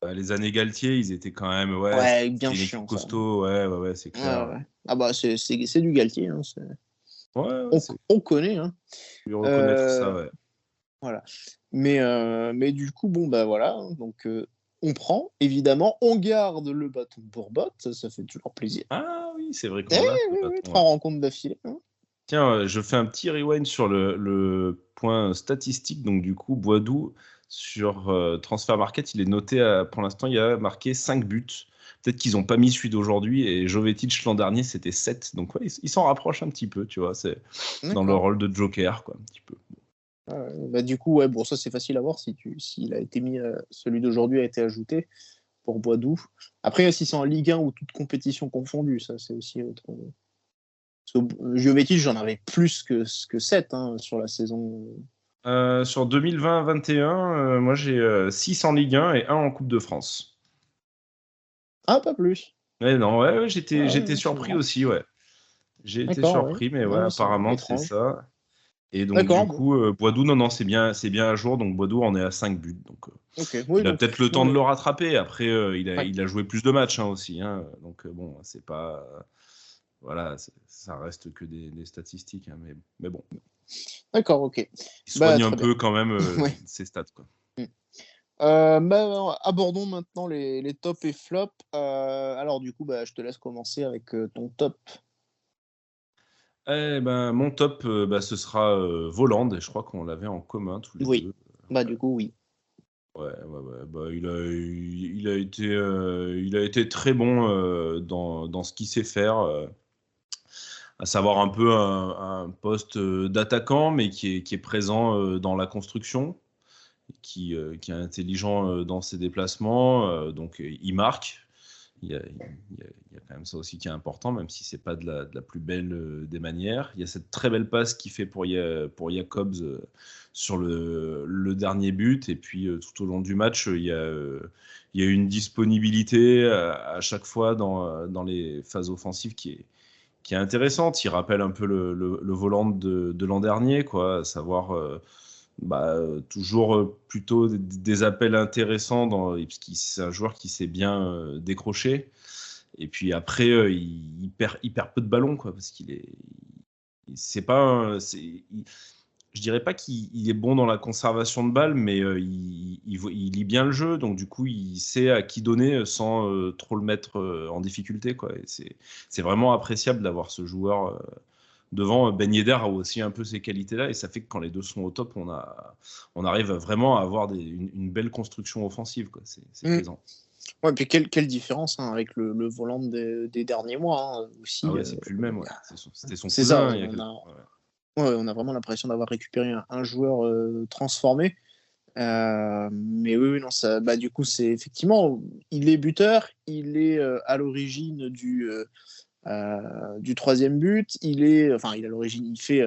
les années Galtier, ils étaient quand même... bien chiant. Costaud, ouais, c'est clair. Ouais. Ah bah, c'est du Galtier. Hein, on connaît. Hein. Tu veux reconnaître ça, ouais. Voilà. Mais du coup, voilà. Donc, on prend, évidemment. On garde le bâton pour botte. Ça fait toujours plaisir. Ah oui, c'est vrai qu'on a 3 rencontres d'affilée. Hein. Tiens, je fais un petit rewind sur le point statistique. Donc, du coup, Boadou, sur Transfermarkt, il est noté, pour l'instant, il a marqué 5 buts. Peut-être qu'ils n'ont pas mis celui d'aujourd'hui. Et Jovetic, l'an dernier, c'était 7. Donc, ils s'en rapprochent un petit peu, tu vois. C'est dans le rôle de joker, quoi, un petit peu. Du coup, ça c'est facile à voir s'il a été mis, celui d'aujourd'hui a été ajouté pour Boadou. Après, si c'est en Ligue 1 ou toute compétition confondue, ça c'est aussi autre. Jovetic, j'en avais plus que 7 sur la saison. Sur 2020-21, moi j'ai 6 en Ligue 1 et 1 en Coupe de France. Ah, pas plus. J'étais surpris aussi, ouais. J'ai été surpris, mais apparemment c'est ça. Et donc, du coup, Boadou, non, c'est bien à jour. Donc, Boadou en est à 5 buts. Donc, il a peut-être le temps de le rattraper. Après, il a joué plus de matchs aussi. Hein, donc, c'est pas... Voilà, ça reste que des statistiques. Hein, mais bon. D'accord, ok. Il soigne un peu quand même ses stats, quoi. Abordons maintenant les tops et flops. Alors, du coup, je te laisse commencer avec ton top. Mon top, ce sera Voland, et je crois qu'on l'avait en commun tous les deux. Du coup, oui. Ouais. Il a été très bon dans ce qu'il sait faire, à savoir un peu un poste d'attaquant, mais qui est présent dans la construction, qui est intelligent dans ses déplacements, donc il marque. Il y a quand même ça aussi qui est important, même si c'est pas de la plus belle des manières. Il y a cette très belle passe qu'il fait pour Jacobs sur le dernier but, et puis tout au long du match, il y a une disponibilité à chaque fois dans les phases offensives qui est intéressante. Il rappelle un peu le volant de l'an dernier, quoi, à savoir toujours plutôt des appels intéressants parce que c'est un joueur qui sait bien décrocher, et puis après il perd peu de ballons, quoi, parce je dirais pas qu'il est bon dans la conservation de balles, mais il lit bien le jeu, donc du coup il sait à qui donner sans trop le mettre en difficulté, quoi. Et c'est vraiment appréciable d'avoir ce joueur devant. Ben Yedder a aussi un peu ces qualités-là, et ça fait que quand les deux sont au top, on arrive vraiment à avoir une belle construction offensive, quoi. C'est plaisant. Ouais, puis quelle différence hein, avec le volant des derniers mois hein, aussi. Ah ouais, c'est plus le même. Ouais. C'était son C'est cousin. ça, Il y a on a vraiment l'impression d'avoir récupéré un joueur transformé. Mais oui, non, ça, bah, du coup, c'est effectivement, il est buteur, il est à l'origine du troisième but, il est à l'origine, il fait,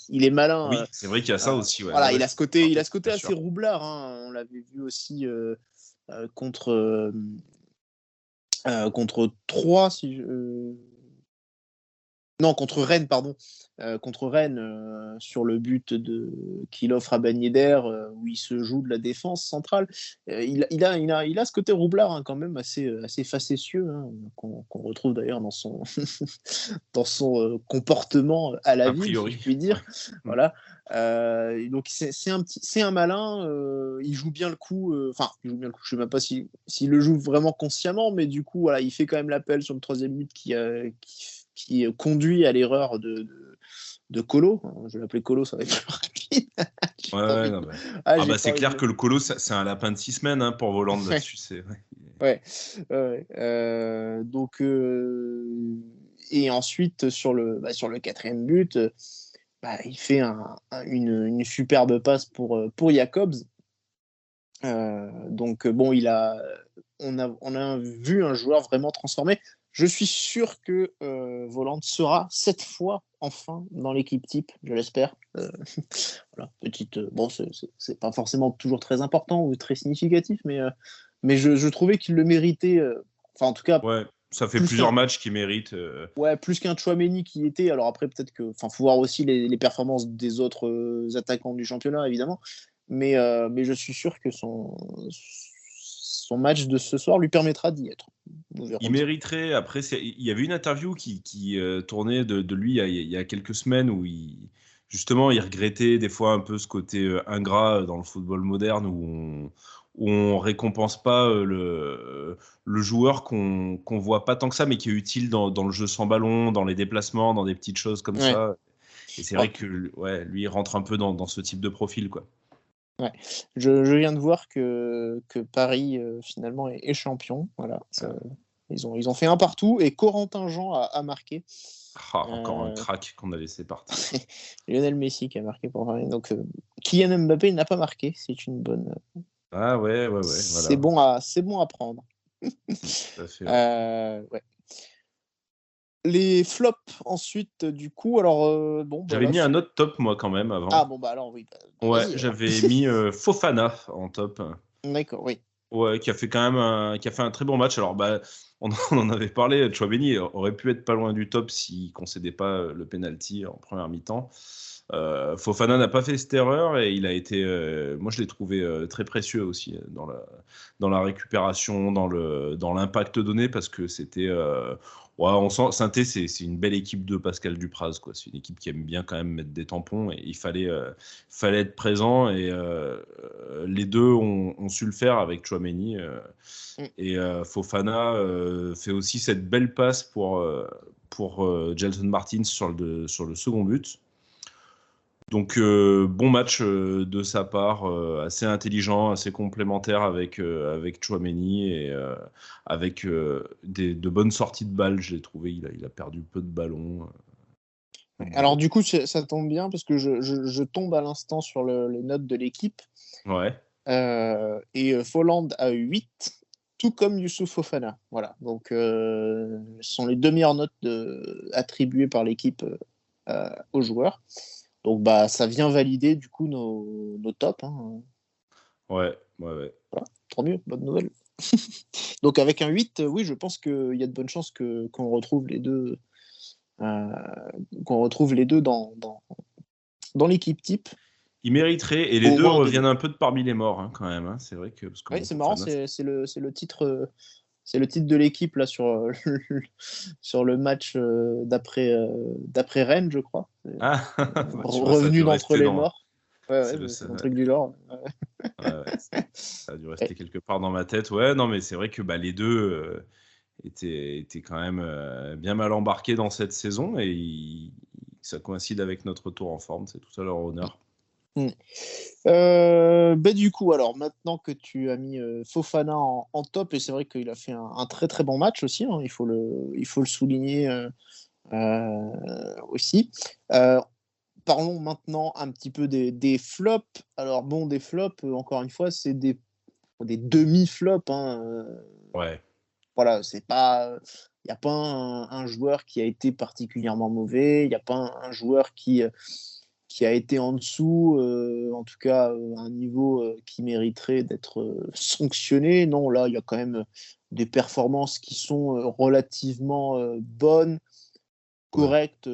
il est malin. Oui, c'est vrai qu'il y a ça aussi. Ouais. Voilà, Ouais, il a ce côté bien assez sûr. roublard. Hein. On l'avait vu aussi contre contre 3 si je, non, contre Rennes, pardon. Contre Rennes, sur le but qu'il offre à Ben Yedder, où il se joue de la défense centrale. Il a ce côté roublard hein, quand même assez facétieux, hein, qu'on retrouve d'ailleurs dans son, dans son comportement à la A ville, si priori. je puis dire. Ouais. Voilà. Donc c'est un malin. Il joue bien le coup. Enfin, il joue bien le coup. Je ne sais même pas s'il le joue vraiment consciemment, mais du coup, voilà, il fait quand même l'appel sur le troisième but qui conduit à l'erreur de Colo. Je vais l'appeler Colo, ça va être plus rapide. Ouais, non, bah. J'ai pas C'est envie clair de- que le colo, c'est un lapin de 6 semaines hein, pour Voland là-dessus. Ouais. Donc, et ensuite, sur le quatrième but, il fait une superbe passe pour Jacobs. Donc, bon, on a vu un joueur vraiment transformé. Je suis sûr que Voland sera cette fois enfin dans l'équipe type, je l'espère. Voilà, petite. Bon, c'est pas forcément toujours très important ou très significatif, mais je trouvais qu'il le méritait. Enfin, en tout cas, Ouais, ça fait plus plusieurs qu'un matchs qui méritent. plus qu'un Tchouaméni qui était. Alors après, peut-être que. Enfin, faut voir aussi les performances des autres attaquants du championnat, évidemment. Mais je suis sûr que son match de ce soir lui permettra d'y être. Nous verrons Il ça. mériterait. Après, il y avait une interview qui tournait de lui il y a quelques semaines où justement, il regrettait des fois un peu ce côté ingrat dans le football moderne où on récompense pas le joueur qu'on voit pas tant que ça, mais qui est utile dans le jeu sans ballon, dans les déplacements, dans des petites choses comme Ouais. ça. Et c'est Ouais. vrai que ouais, lui, il rentre un peu dans ce type de profil, quoi. Ouais. Je viens de voir que Paris finalement est champion. Voilà. Ils ont fait un partout et Corentin Jean a marqué. Encore un crack qu'on a laissé partir. Lionel Messi qui a marqué pour Paris. Donc Kylian Mbappé n'a pas marqué. C'est une bonne. Ah ouais, voilà. C'est bon à prendre. Tout à fait, ouais. Ouais. Les flops ensuite du coup. Alors bon. J'avais mis un autre top moi quand même avant. Ah bon bah alors oui. Ouais, vas-y, j'avais mis Fofana en top. D'accord, oui. Ouais, qui a fait quand même qui a fait un très bon match. Alors on en avait parlé. Tchouaméni aurait pu être pas loin du top s'il concédait pas le penalty en première mi-temps. Fofana n'a pas fait cette erreur et il a été. Moi, je l'ai trouvé très précieux aussi dans la récupération, dans l'impact donné parce que c'était. Ouais, on sent Saint-Étienne, c'est une belle équipe de Pascal Dupraz, quoi. C'est une équipe qui aime bien quand même mettre des tampons et il fallait être présent et les deux ont su le faire avec Tchouaméni et Fofana fait aussi cette belle passe pour Gelson Martins sur le second but. Donc bon match de sa part, assez intelligent, assez complémentaire avec Tchouaméni et avec de bonnes sorties de balles, je l'ai trouvé. Il a perdu peu de ballons. Alors du coup, ça tombe bien parce que je tombe à l'instant sur les notes de l'équipe. Ouais. Et Folland a 8, tout comme Youssouf Fofana. Voilà. Donc ce sont les 2 meilleures notes attribuées par l'équipe aux joueurs. Donc ça vient valider du coup nos tops. Hein. Ouais. Voilà, tant mieux, bonne nouvelle. Donc avec un 8, oui, je pense qu'il y a de bonnes chances qu'on retrouve les deux dans l'équipe type. Il mériterait et les deux reviennent un peu de parmi les morts hein, quand même. Hein. C'est vrai que parce que oui, c'est marrant, c'est le titre. C'est le titre de l'équipe là sur le match d'après Rennes, je crois. Revenu d'entre les morts. C'est un truc du genre. Ça a dû rester quelque part dans ma tête. Ouais, non, mais c'est vrai que les deux étaient quand même bien mal embarqués dans cette saison et ça coïncide avec notre retour en forme. C'est tout à leur honneur. Du coup, alors maintenant que tu as mis Fofana en top, et c'est vrai qu'il a fait un très très bon match aussi, hein, il faut le souligner aussi. Parlons maintenant un petit peu des flops. Alors bon, des flops, encore une fois, c'est des demi-flops. Hein, Ouais. voilà, c'est pas. Il n'y a pas un joueur qui a été particulièrement mauvais, il n'y a pas un joueur qui a été en dessous, en tout cas un niveau qui mériterait d'être sanctionné. Non, là, il y a quand même des performances qui sont relativement bonnes, correctes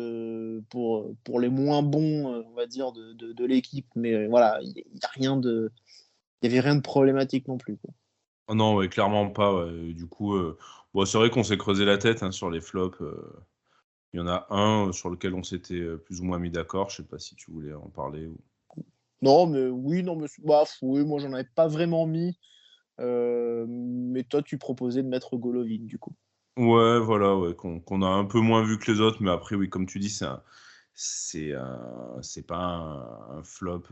pour les moins bons, on va dire, de l'équipe. Mais voilà, il n'y avait rien de problématique non plus, quoi. Oh non, ouais, clairement pas. Ouais. Du coup, c'est vrai qu'on s'est creusé la tête hein, sur les flops. Il y en a un sur lequel on s'était plus ou moins mis d'accord. Je sais pas si tu voulais en parler. Non, mais oui, non, mais oui, moi, j'en avais pas vraiment mis. Mais toi, tu proposais de mettre Golovin, du coup. Ouais, voilà, ouais, qu'on a un peu moins vu que les autres, mais après, oui, comme tu dis, c'est pas un flop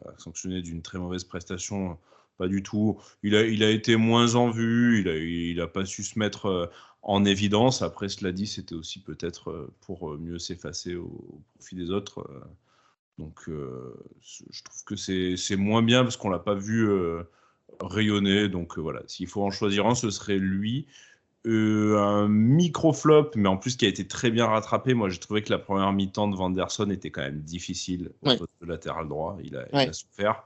à sanctionner d'une très mauvaise prestation, pas du tout. Il a été moins en vue, il a pas su se mettre en évidence. Après, cela dit, c'était aussi peut-être pour mieux s'effacer au profit des autres. Donc, je trouve que c'est moins bien parce qu'on l'a pas vu rayonner. Donc, voilà, s'il faut en choisir un, ce serait lui. Un micro-flop, mais en plus qui a été très bien rattrapé. Moi, j'ai trouvé que la première mi-temps de Vanderson était quand même difficile au poste de latéral droit. Il a souffert.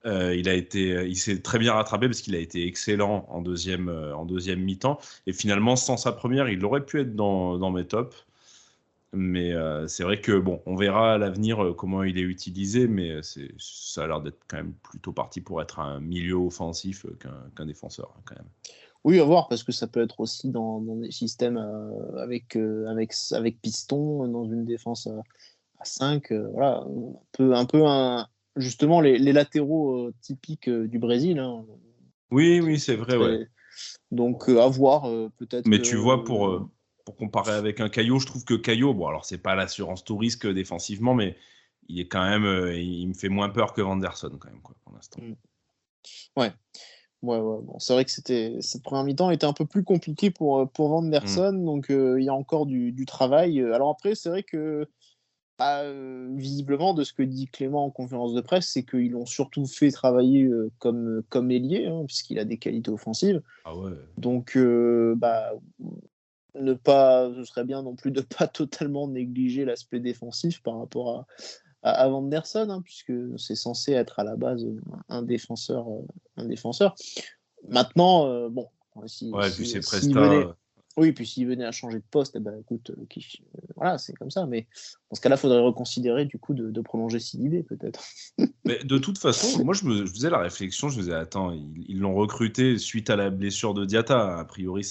Il s'est très bien rattrapé parce qu'il a été excellent en deuxième mi-temps. Et finalement, sans sa première, il aurait pu être dans mes tops. Mais c'est vrai que, bon, on verra à l'avenir comment il est utilisé, mais ça a l'air d'être quand même plutôt parti pour être un milieu offensif qu'un défenseur, quand même. Oui, à voir, parce que ça peut être aussi dans des systèmes avec piston, dans une défense à 5. Voilà, justement, les latéraux typiques du Brésil. Hein, Oui, c'est vrai, ouais. Donc, à voir, peut-être. Mais tu vois, pour comparer avec un Caillot, je trouve que Caillot, bon, alors c'est pas l'assurance tout risque défensivement, mais il est quand même, il me fait moins peur que Vanderson, quand même, quoi, pour l'instant. Ouais. Bon, c'est vrai que cette première mi-temps était un peu plus compliquée pour Vanderson, donc il y a encore du travail. Alors après, c'est vrai que visiblement, de ce que dit Clément en conférence de presse, c'est qu'ils l'ont surtout fait travailler comme ailier, hein, puisqu'il a des qualités offensives. Ah ouais. Donc, ce serait bien non plus de pas totalement négliger l'aspect défensif par rapport à Vanderson, hein, puisque c'est censé être à la base un défenseur. Maintenant, bon, puis c'est Presta. Oui, puis s'il venait à changer de poste, écoute, voilà, c'est comme ça. Mais dans ce cas-là, il faudrait reconsidérer du coup de prolonger Sidibé, peut-être. Mais de toute façon, moi je faisais la réflexion, je me disais, attends, ils l'ont recruté suite à la blessure de Diatta. A priori,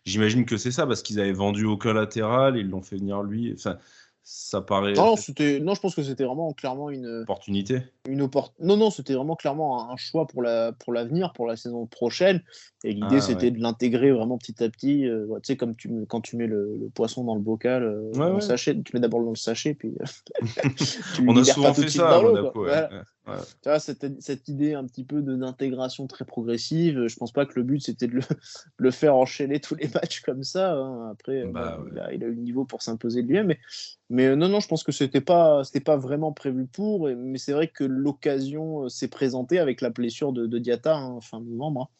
j'imagine que c'est ça, parce qu'ils avaient vendu aucun latéral, ils l'ont fait venir lui. Enfin, ça paraît. Non, je pense que c'était vraiment clairement une opportunité. Non, c'était vraiment clairement un choix pour l'avenir, pour la saison prochaine. Et l'idée, c'était de l'intégrer vraiment petit à petit. Tu sais, comme quand tu mets le poisson dans le bocal, dans le sachet, tu mets d'abord dans le sachet, puis on a souvent fait ça à Monaco. Tu vois, cette idée un petit peu d'intégration très progressive, je pense pas que le but c'était de le faire enchaîner tous les matchs comme ça. Hein. Après, il a eu le niveau pour s'imposer de lui-même. Mais non, je pense que c'était pas vraiment prévu pour. Mais c'est vrai que l'occasion s'est présentée avec la blessure de Diatta fin novembre.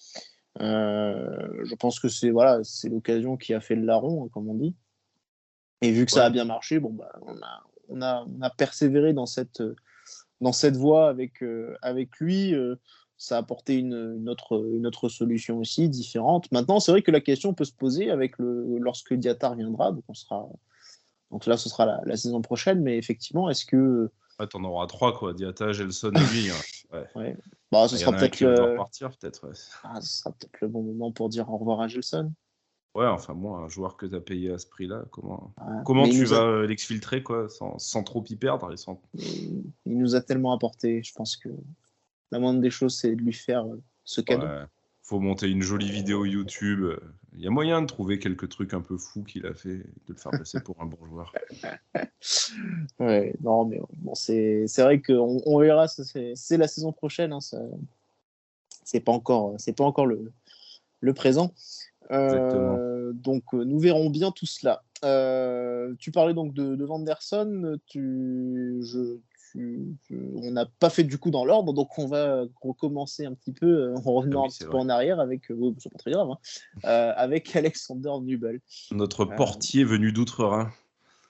Je pense que c'est l'occasion qui a fait le larron, hein, comme on dit. Et vu que ça a bien marché, on a persévéré dans cette voie avec lui. Ça a apporté une autre solution aussi, différente. Maintenant, c'est vrai que la question peut se poser lorsque Diatta reviendra. Donc là, ce sera la saison prochaine. Mais effectivement, est-ce que... t'en auras 3, quoi. Diatta, Gelson et lui. Ouais. Ce sera peut-être partir, peut-être. Ouais. Ce sera peut-être le bon moment pour dire au revoir à Gelson. Ouais, enfin, moi, un joueur que tu as payé à ce prix-là, comment tu vas l'exfiltrer, quoi, sans trop y perdre Il nous a tellement apporté, je pense que la moindre des choses, c'est de lui faire ce cadeau. faut monter une jolie vidéo YouTube. Il y a moyen de trouver quelques trucs un peu fous qu'il a fait, de le faire passer pour un bon joueur. Ouais, non, mais bon, c'est vrai qu'on verra, c'est la saison prochaine, hein, c'est pas encore le présent. Exactement. Donc nous verrons bien tout cela. Tu parlais donc de Vanderson, on n'a pas fait du coup dans l'ordre, donc on va recommencer un petit peu, en revenant un petit peu en arrière avec, c'est pas très grave, hein, avec Alexander Nubel. Notre portier venu d'Outre-Rhin.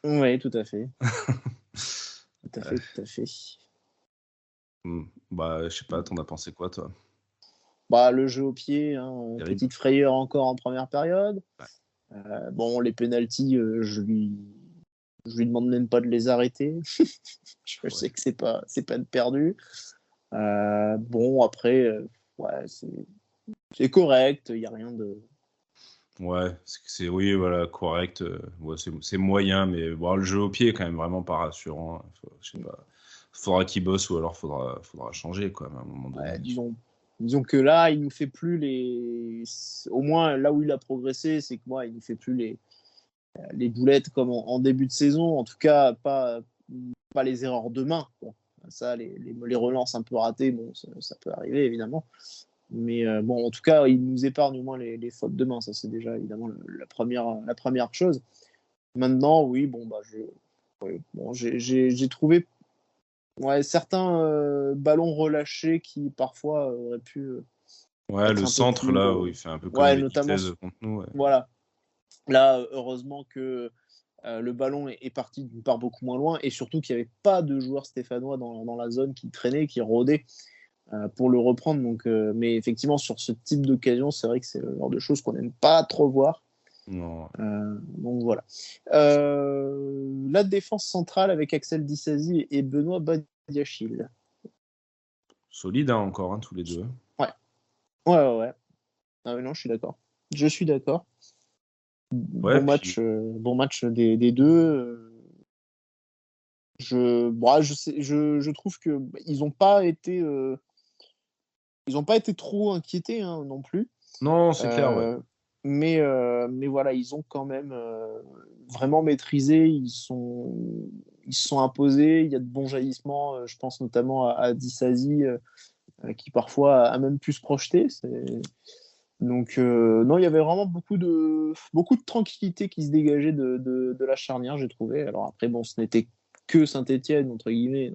Oui, tout à fait. Tout à fait. Bah, je sais pas, t'en as pensé quoi, toi? Bah, le jeu au pied, hein, petite frayeur encore en première période. Ouais. Bon, les pénaltys, je lui demande même pas de les arrêter. Je sais que c'est pas de perdu. Bon, après, ouais, c'est correct, il n'y a rien de... Ouais, oui, voilà, correct. Ouais, c'est moyen, mais bon, le jeu au pied est quand même vraiment pas rassurant. Je sais pas. Faudra qu'il bosse ou alors faudra changer, quoi, à un moment donné. Ouais, disons que là, il nous fait plus au moins là où il a progressé, c'est que moi, il nous fait plus les boulettes comme en début de saison. En tout cas, pas les erreurs de main, quoi. Ça, les relances un peu ratées, bon, ça peut arriver évidemment. Mais bon, en tout cas, il nous épargne au moins les fautes de main. Ça, c'est déjà évidemment la première chose. Maintenant, oui, bon, bah, j'ai trouvé certains ballons relâchés qui parfois auraient pu. Ouais, le centre là, où il fait un peu comme notamment contre nous. Ouais. Voilà. Là, heureusement que le ballon est parti d'une part beaucoup moins loin et surtout qu'il n'y avait pas de joueurs stéphanois dans la zone qui traînaient, qui rôdaient pour le reprendre. Donc, mais effectivement, sur ce type d'occasion, c'est vrai que c'est le genre de choses qu'on n'aime pas trop voir. Non. Donc voilà. La défense centrale avec Axel Disasi et Benoît Badiachil. Solide, hein, encore, hein, tous les deux. Ouais. Ah, non, je suis d'accord. Ouais, bon match des deux. Je trouve que ils n'ont pas été trop inquiétés, hein, non plus. Non, c'est clair, ouais. Mais voilà, ils ont quand même vraiment maîtrisé. Ils se sont imposés. Il y a de bons jaillissements. Je pense notamment à Disasi qui parfois a même pu se projeter. Donc non, il y avait vraiment beaucoup de tranquillité qui se dégageait de la charnière, j'ai trouvé. Alors après, bon, ce n'était que Saint-Étienne entre guillemets.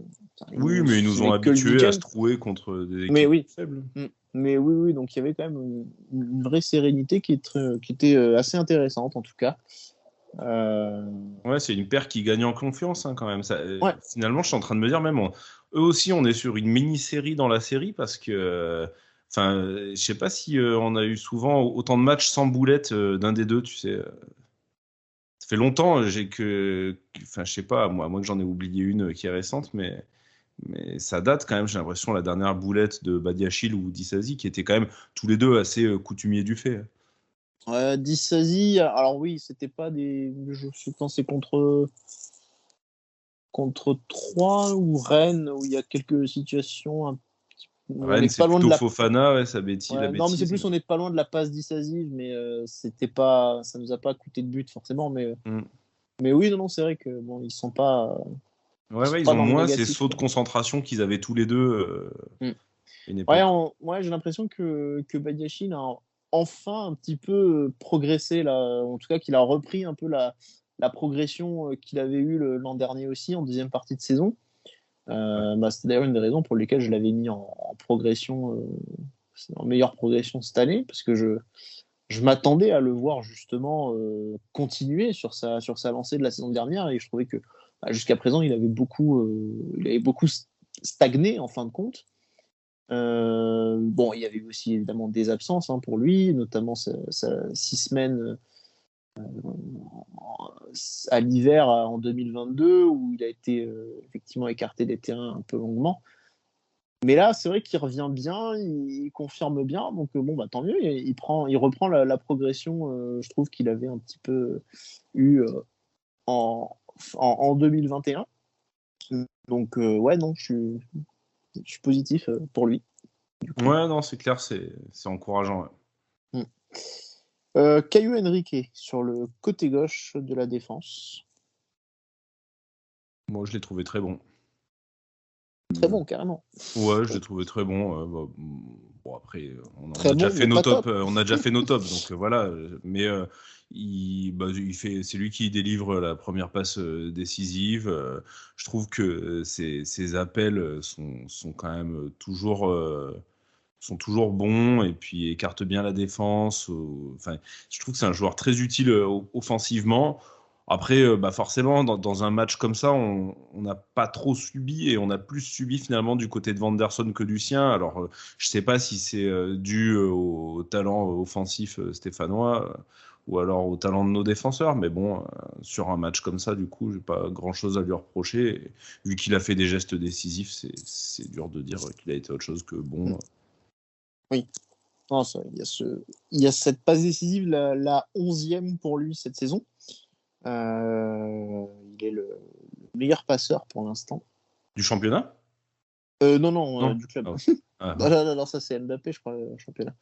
Oui, mais ils nous ont habitués à se trouer contre des équipes faibles. Mais oui, donc il y avait quand même une vraie sérénité qui était assez intéressante en tout cas. Ouais, c'est une paire qui gagne en confiance, hein, quand même. Ouais. Finalement, je suis en train de me dire, même eux aussi, on est sur une mini-série dans la série parce que, je sais pas si on a eu souvent autant de matchs sans boulette d'un des deux, tu sais. Ça fait longtemps, je sais pas, à moins que j'en ai oublié une qui est récente, mais ça date quand même, j'ai l'impression, la dernière boulette de Badiachil ou Disasi, qui étaient quand même tous les deux assez coutumiers du fait. Disasi, alors oui, c'était pas des. Je pense c'est contre 3 ou Rennes, où il y a quelques situations. Rennes, c'est plutôt Fofana, ouais, ça bêtise. Ouais, non, mais c'est plus, on n'est pas loin de la passe Disasi, mais ça nous a pas coûté de but forcément. Mais oui, non, c'est vrai que bon, ils sont pas. Ils ont moins ces sauts de concentration qu'ils avaient tous les deux. Ouais, j'ai l'impression que Badiachil a enfin un petit peu progressé là. En tout cas, qu'il a repris un peu la progression qu'il avait eue l'an dernier aussi en deuxième partie de saison. C'était d'ailleurs une des raisons pour lesquelles je l'avais mis en progression, en meilleure progression cette année, parce que je m'attendais à le voir justement continuer sur sa lancée de la saison dernière, et je trouvais que jusqu'à présent il avait beaucoup stagné en fin de compte. Bon, il y avait aussi évidemment des absences, hein, pour lui, notamment 6 semaines à l'hiver en 2022 où il a été effectivement écarté des terrains un peu longuement. Mais là, c'est vrai qu'il revient bien, il confirme bien, donc bon, bah, tant mieux, il reprend la progression, je trouve qu'il avait un petit peu eu en 2021. Donc ouais, non, je suis positif pour lui. Ouais, non, c'est clair, c'est encourageant. Ouais. Caio Henrique sur le côté gauche de la défense. Moi, je l'ai trouvé très bon. Très bon, carrément. Ouais, je l'ai trouvé très bon. Bon, après, on Très a déjà bon, fait mais nos pas tops. top. On a déjà fait nos tops, donc voilà. Mais c'est lui qui délivre la première passe décisive. Je trouve que ses appels sont quand même sont toujours bons et puis écartent bien la défense. Enfin, je trouve que c'est un joueur très utile offensivement. Après, forcément, dans un match comme ça, on n'a pas trop subi et on a plus subi finalement du côté de Vanderson que du sien. Alors, je ne sais pas si c'est dû au talent offensif stéphanois ou alors au talent de nos défenseurs, mais bon, sur un match comme ça, du coup, j'ai pas grand-chose à lui reprocher. Et vu qu'il a fait des gestes décisifs, c'est dur de dire qu'il a été autre chose que bon. Oui. Non, il y a cette passe décisive, la 11e pour lui cette saison. Il est le meilleur passeur pour l'instant. Du championnat? Non, du club. Ah ouais. Ah, non. Alors ça c'est Mbappé, je crois, le championnat.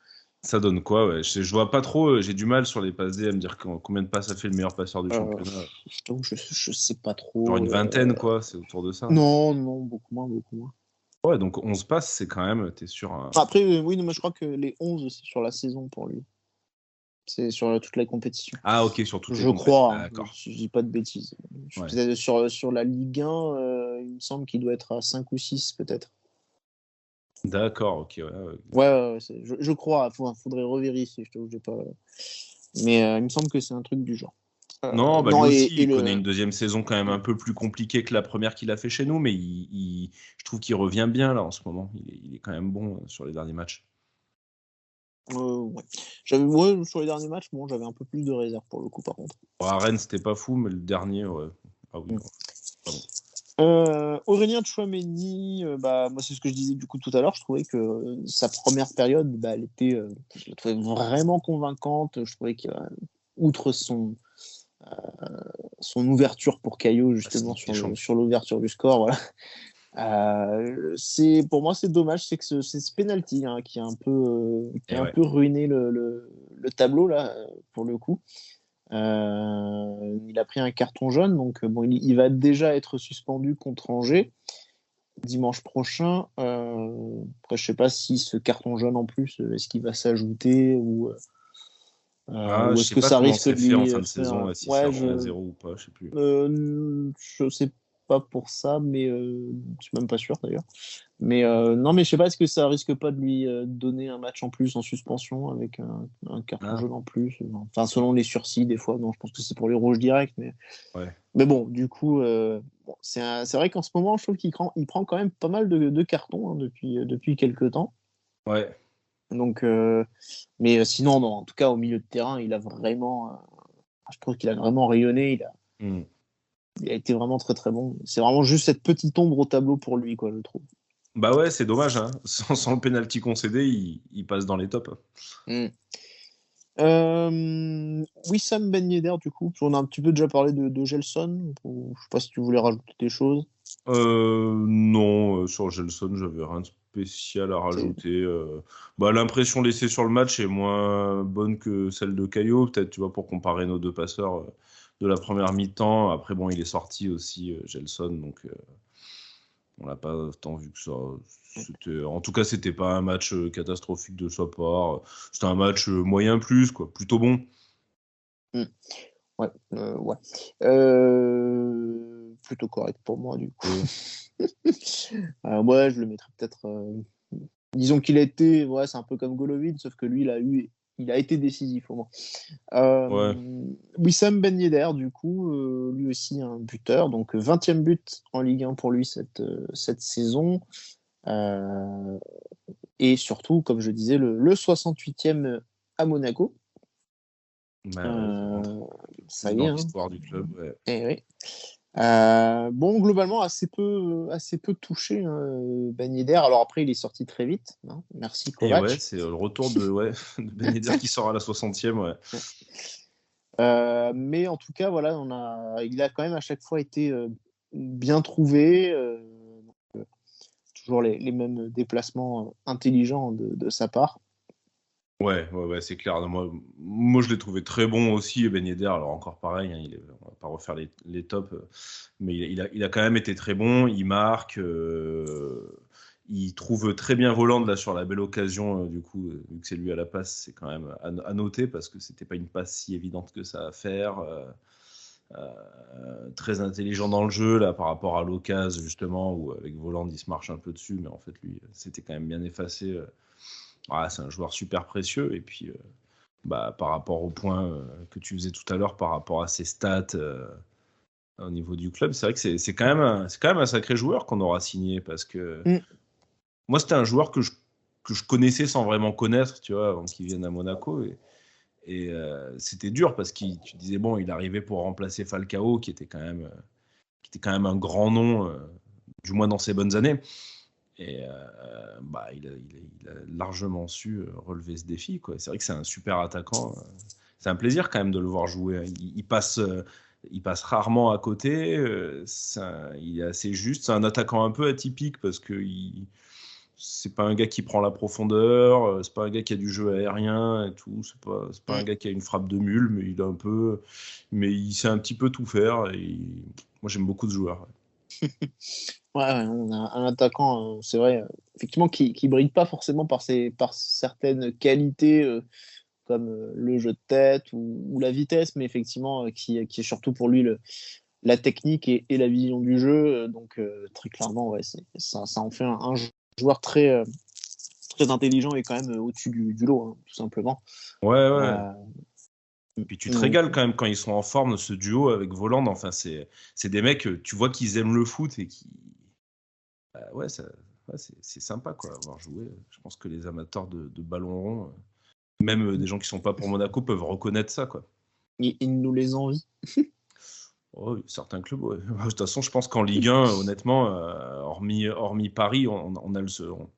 Ça donne quoi, ouais. Je vois pas trop, j'ai du mal sur les passes D à me dire combien de passes a fait le meilleur passeur du championnat. Je sais pas trop. Genre une vingtaine, quoi, c'est autour de ça. Non, beaucoup moins. Ouais, donc 11 passes, c'est quand même, t'es sur un... Après, oui, mais je crois que les 11, c'est sur la saison pour lui. C'est sur toute la compétition. Ah, ok, sur toutes les Je crois, Ah, d'accord. si je dis pas de bêtises. Ouais. Peut-être sur la Ligue 1, il me semble qu'il doit être à 5 ou 6 peut-être. D'accord, ok. Ouais, je crois. Faudrait revérifier, je t'avoue, j'ai pas... Mais il me semble que c'est un truc du genre. Non, lui non, aussi, il connaît une deuxième saison quand même un peu plus compliquée que la première qu'il a fait chez nous, mais je trouve qu'il revient bien là en ce moment. Il est quand même bon sur les derniers matchs. Ouais. Sur les derniers matchs, bon, j'avais un peu plus de réserve pour le coup, par contre. Bon, à Rennes, c'était pas fou, mais le dernier, ouais. Ah oui, pardon. Aurélien Tchouaméni, moi c'est ce que je disais du coup tout à l'heure, je trouvais que sa première période, je la trouvais vraiment convaincante. Je trouvais qu'outre son ouverture pour Caio justement sur l'ouverture du score, voilà. Pour moi c'est dommage, c'est que c'est ce penalty qui a un peu peu ruiné le tableau là pour le coup. Il a pris un carton jaune, donc il va déjà être suspendu contre Angers dimanche prochain. Après, je sais pas si ce carton jaune en plus, est-ce qu'il va s'ajouter ou est-ce que ça risque de lui en fin de saison, si c'est 0 ou pas, je sais plus. Je sais pas pour ça, mais je suis même pas sûr d'ailleurs. Mais non, mais je sais pas, est-ce que ça risque pas de lui donner un match en plus en suspension avec un carton jaune en plus, enfin selon les sursis des fois. Non, je pense que c'est pour les rouges directs, mais bon, du coup, c'est vrai qu'en ce moment, je trouve qu'il prend quand même pas mal de cartons depuis quelques temps. Ouais. Donc, mais sinon, non, en tout cas, au milieu de terrain, il a vraiment, je trouve qu'il a vraiment rayonné. Il a été vraiment très très bon. C'est vraiment juste cette petite ombre au tableau pour lui, quoi, je trouve. Bah ouais, c'est dommage. Hein. Sans le penalty concédé, il passe dans les tops. Wissam Ben Yedder, du coup, on a un petit peu déjà parlé de Gelson. Je sais pas si tu voulais rajouter des choses. Non, sur Gelson, j'avais rien de spécial à rajouter. L'impression laissée sur le match est moins bonne que celle de Caio, peut-être, tu vois, pour comparer nos deux passeurs de la première mi-temps. Après, bon, il est sorti aussi, Gelson, donc on l'a pas tant vu que ça. En tout cas, c'était pas un match catastrophique de sa part. C'était un match moyen plus, quoi, plutôt bon. Ouais. Plutôt correct pour moi, du coup. Je le mettrais peut-être. Disons qu'il a été, c'est un peu comme Golovin, sauf que lui, il a été décisif au moins. Wissam Ben Yedder, du coup, lui aussi un buteur, donc 20e but en Ligue 1 pour lui cette saison. Et surtout, comme je disais, le 68e à Monaco. Ça y est. L'histoire du club. Ouais. Et oui. Globalement, assez peu touché, Ben Yedder. Alors après, il est sorti très vite. Merci Kovac. Et c'est le retour de Ben Yedder qui sort à la 60e. Mais en tout cas, voilà, il a quand même à chaque fois été bien trouvé. toujours les mêmes déplacements intelligents de sa part. Ouais, c'est clair. Non, moi, je l'ai trouvé très bon aussi, Ben Yedder. Alors encore pareil, hein, on va pas refaire les tops, mais il a quand même été très bon. Il marque, il trouve très bien Voland là sur la belle occasion. Du coup, vu que c'est lui à la passe, c'est quand même à noter parce que c'était pas une passe si évidente que ça à faire. Très intelligent dans le jeu là par rapport à l'occasion justement où avec Voland il se marche un peu dessus, mais en fait lui c'était quand même bien effacé. C'est un joueur super précieux. Et puis, par rapport au point que tu faisais tout à l'heure, par rapport à ses stats au niveau du club, c'est vrai que c'est quand même un sacré joueur qu'on aura signé. Parce que moi, c'était un joueur que je connaissais sans vraiment connaître, tu vois, avant qu'il vienne à Monaco. Et c'était dur parce que tu disais, bon, il arrivait pour remplacer Falcao, qui était quand même un grand nom, du moins dans ses bonnes années. Et il a largement su relever ce défi, quoi. C'est vrai que c'est un super attaquant. C'est un plaisir quand même de le voir jouer. Il passe rarement à côté. Il est assez juste. C'est un attaquant un peu atypique parce que c'est pas un gars qui prend la profondeur. C'est pas un gars qui a du jeu aérien et tout. C'est pas un gars qui a une frappe de mule, mais il sait un petit peu tout faire. Et moi, j'aime beaucoup ce joueur. Ouais, on a un attaquant, c'est vrai, effectivement, qui brille pas forcément par certaines qualités comme le jeu de tête ou la vitesse, mais effectivement, qui est surtout pour lui la technique et la vision du jeu. Donc, très clairement, ouais, ça en fait un joueur très, très intelligent et quand même au-dessus du lot, hein, tout simplement. Ouais. Et puis tu te régales quand même quand ils sont en forme, ce duo avec Voland. Enfin, c'est des mecs, tu vois qu'ils aiment le foot et qui. C'est sympa quoi, avoir joué. Je pense que les amateurs de ballon rond, même des gens qui sont pas pour Monaco, peuvent reconnaître ça, quoi. Ils nous les envient. Oh, certains clubs, ouais. De toute façon, je pense qu'en Ligue 1, honnêtement, hormis Paris, on a le second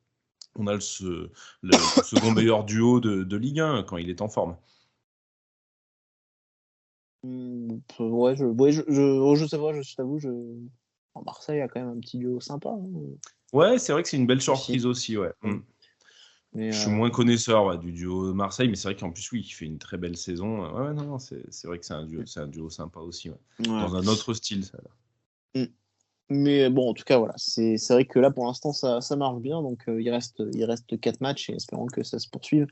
meilleur duo de Ligue 1 quand il est en forme. Ouais, je t'avoue, en Marseille a quand même un petit duo sympa. Hein. Ouais, c'est vrai que c'est une belle surprise aussi, ouais. Mais, je suis moins connaisseur du duo de Marseille, mais c'est vrai qu'en plus, oui, il fait une très belle saison. Ouais, non, c'est vrai que c'est un duo sympa aussi, ouais. Dans un autre style, ça. Mais bon, en tout cas, voilà, c'est vrai que là, pour l'instant, ça marche bien. Donc, il reste 4 matchs et espérons que ça se poursuive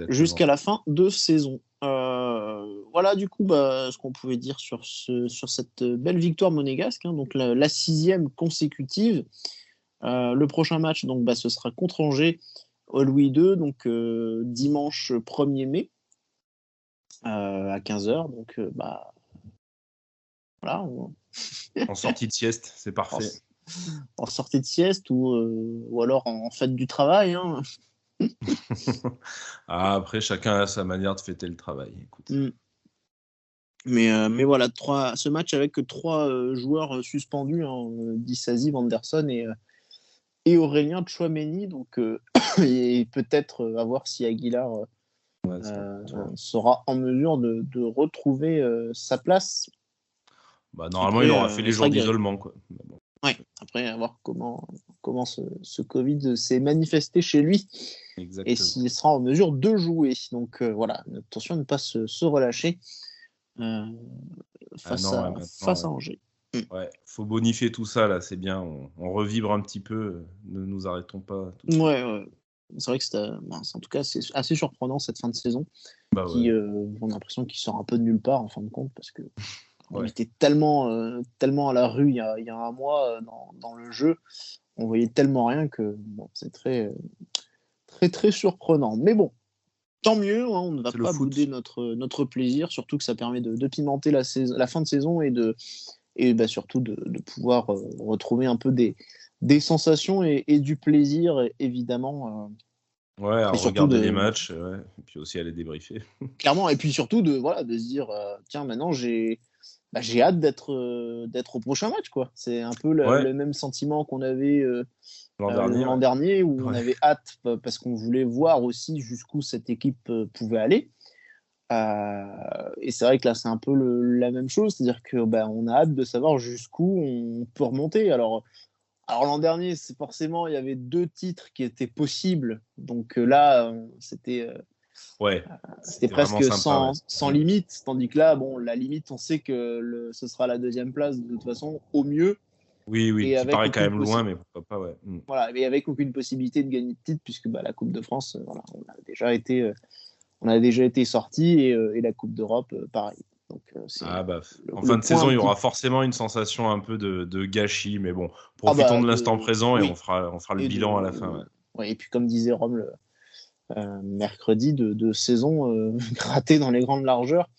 jusqu'à la fin de saison. Voilà, du coup, ce qu'on pouvait dire sur cette belle victoire monégasque, hein, donc la 6e consécutive. Le prochain match, donc, ce sera contre Angers au Louis II, donc dimanche 1er mai à 15h. Donc, voilà. En sortie de sieste, c'est parfait. En sortie de sieste ou alors en fête du travail. Hein. Après, chacun a sa manière de fêter le travail. Écoute. Mais voilà, ce match avec 3 joueurs suspendus, hein, Disasi, Vanderson et Aurélien Tchouaméni. Donc, et peut-être à voir si Aguilar sera en mesure de retrouver sa place. Normalement, après, il aura fait les jours d'isolement, quoi. Bon. Ouais, après, à voir comment ce Covid s'est manifesté chez lui. Exactement. Et s'il sera en mesure de jouer. Donc voilà, attention de ne pas se relâcher face à Angers. Ouais, faut bonifier tout ça, là, c'est bien. On revibre un petit peu, ne nous arrêtons pas. Ouais. C'est vrai que en tout cas, c'est assez surprenant cette fin de saison. On a l'impression qu'il sort un peu de nulle part en fin de compte parce que. On était tellement à la rue il y a un mois dans le jeu, on voyait tellement rien que c'est très, très, très surprenant. Mais bon, tant mieux, hein, on ne va pas bouder notre plaisir, surtout que ça permet de pimenter la fin de saison et surtout de pouvoir retrouver un peu des sensations et du plaisir, évidemment. À regarder les matchs, et puis aussi à les débriefer. Clairement, et puis surtout de se dire, tiens, maintenant j'ai hâte d'être au prochain match, quoi. C'est un peu le même sentiment qu'on avait l'an dernier où on avait hâte parce qu'on voulait voir aussi jusqu'où cette équipe pouvait aller. Et c'est vrai que là, c'est un peu la même chose, c'est-à-dire que on a hâte de savoir jusqu'où on peut remonter. Alors, Alors l'an dernier, c'est forcément, il y avait 2 titres qui étaient possibles. Donc là, c'était Ouais, presque vraiment sympa, ouais. sans limite. Tandis que là, bon, la limite, on sait que ce sera la 2e place de toute façon, au mieux. Oui, Et qui paraît quand même loin, mais pourquoi pas, ouais. Voilà, mais avec aucune possibilité de gagner de titre, puisque la Coupe de France, voilà, on a déjà été sorti, et la Coupe d'Europe, pareil. Donc, en fin de saison, il y aura forcément une sensation un peu de gâchis, mais bon, profitons de l'instant présent et on fera le bilan à la fin. Ouais. Ouais, et puis, comme disait Rome mercredi, de saison grattée dans les grandes largeurs,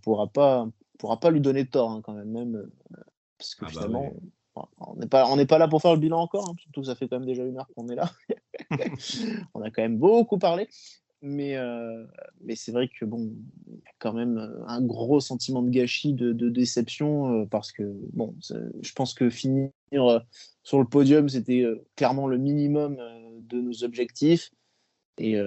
pourra pas lui donner tort, hein, quand même, parce que finalement, on n'est pas là pour faire le bilan encore, hein, surtout que ça fait quand même déjà 1 heure qu'on est là. On a quand même beaucoup parlé. Mais c'est vrai que bon, il y a quand même un gros sentiment de gâchis, de déception, parce que bon, je pense que finir sur le podium, c'était clairement le minimum de nos objectifs, et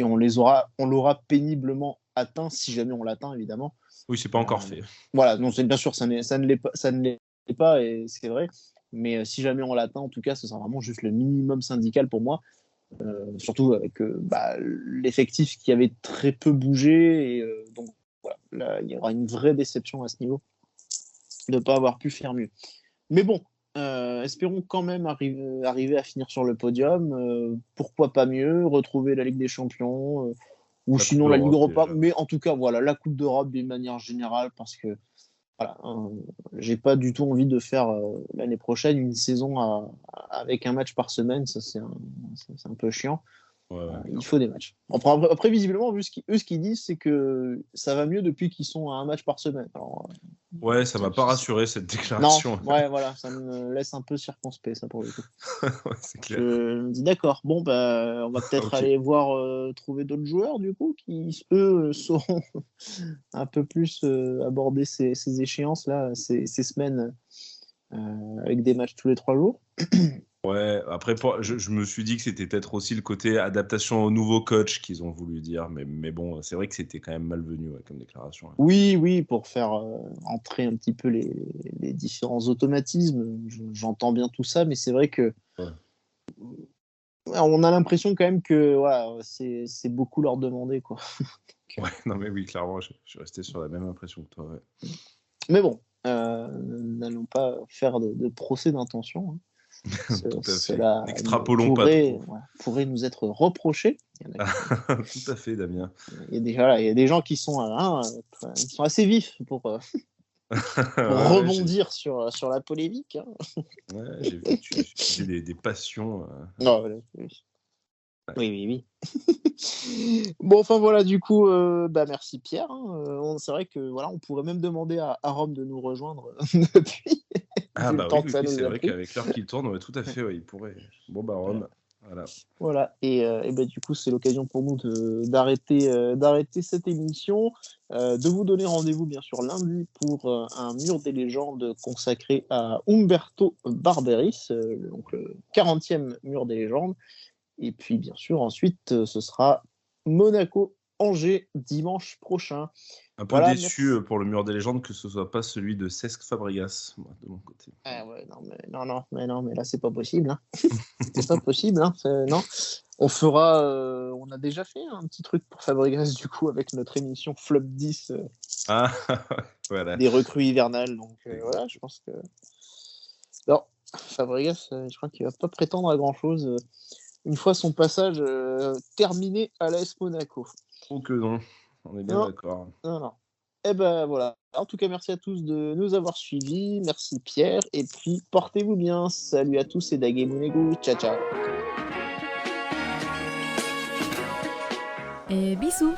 on l'aura péniblement atteint, si jamais on l'atteint, évidemment. Oui, c'est pas encore fait. Voilà, non, c'est bien sûr, ça ne l'est pas, et c'est vrai. Mais si jamais on l'atteint, en tout cas, ce sera vraiment juste le minimum syndical pour moi. Surtout avec l'effectif qui avait très peu bougé, et donc voilà, là, il y aura une vraie déception à ce niveau de ne pas avoir pu faire mieux. Mais bon, espérons quand même arriver à finir sur le podium, pourquoi pas mieux, retrouver la Ligue des Champions, ou sinon la Ligue Europa, mais en tout cas voilà, la Coupe d'Europe d'une manière générale, parce que voilà, j'ai pas du tout envie de faire l'année prochaine une saison avec un match par semaine. Ça, c'est un peu chiant. Ouais, il faut des matchs. Après, visiblement, ce qu'ils disent, c'est que ça va mieux depuis qu'ils sont à un match par semaine. Alors, ouais, ça m'a pas rassuré, cette déclaration. Non, ouais, voilà, ça me laisse un peu circonspect, ça, pour le coup. Ouais, c'est clair. Je me dis, d'accord, bon, on va peut-être aller voir trouver d'autres joueurs, du coup, qui, eux, sauront un peu plus aborder ces échéances-là, ces semaines, avec des matchs tous les 3 jours. Ouais, après, je me suis dit que c'était peut-être aussi le côté adaptation au nouveau coach qu'ils ont voulu dire, mais bon, c'est vrai que c'était quand même malvenu, ouais, comme déclaration. Ouais. Oui, pour faire entrer un petit peu les différents automatismes, j'entends bien tout ça, mais c'est vrai que on a l'impression quand même que voilà, c'est beaucoup leur demander, quoi. Ouais, non mais oui, clairement, je suis resté sur la même impression que toi. Ouais. Mais bon, n'allons pas faire de procès d'intention, hein. Tout à fait. N'extrapolons pas trop. Pourrait nous être reproché. Tout à fait, Damien. Il y a des gens qui sont assez vifs pour rebondir sur la polémique. Hein. Ouais, j'ai vu que tu utilisais des passions. Non, oui. Bon, enfin voilà, du coup, merci Pierre. Hein. C'est vrai que voilà, on pourrait même demander à Rome de nous rejoindre depuis. Ah bah oui, c'est vrai qu'avec l'heure qu'il tourne, ouais, tout à fait, ouais, il pourrait. Bon bah Rome, voilà. Et du coup, c'est l'occasion pour nous d'arrêter cette émission, de vous donner rendez-vous bien sûr lundi pour un mur des légendes consacré à Umberto Barberis, donc le 40e mur des légendes. Et puis bien sûr ensuite, ce sera Monaco-Angers dimanche prochain. Un peu déçu pour le mur des légendes que ce soit pas celui de Cesc Fabregas, moi, de mon côté. Ah ouais, mais là c'est pas possible, hein. C'est pas possible, hein. Non. On fera, on a déjà fait un petit truc pour Fabregas du coup avec notre émission Flop 10 voilà. Des recrues hivernales, donc voilà, je pense que non, Fabregas, je crois qu'il va pas prétendre à grand chose une fois son passage terminé à l'AS Monaco. Oh que non. On est bien d'accord. Non. Eh ben voilà. En tout cas, merci à tous de nous avoir suivis. Merci Pierre. Et puis, portez-vous bien. Salut à tous et Dagemunego. Ciao. Et bisous.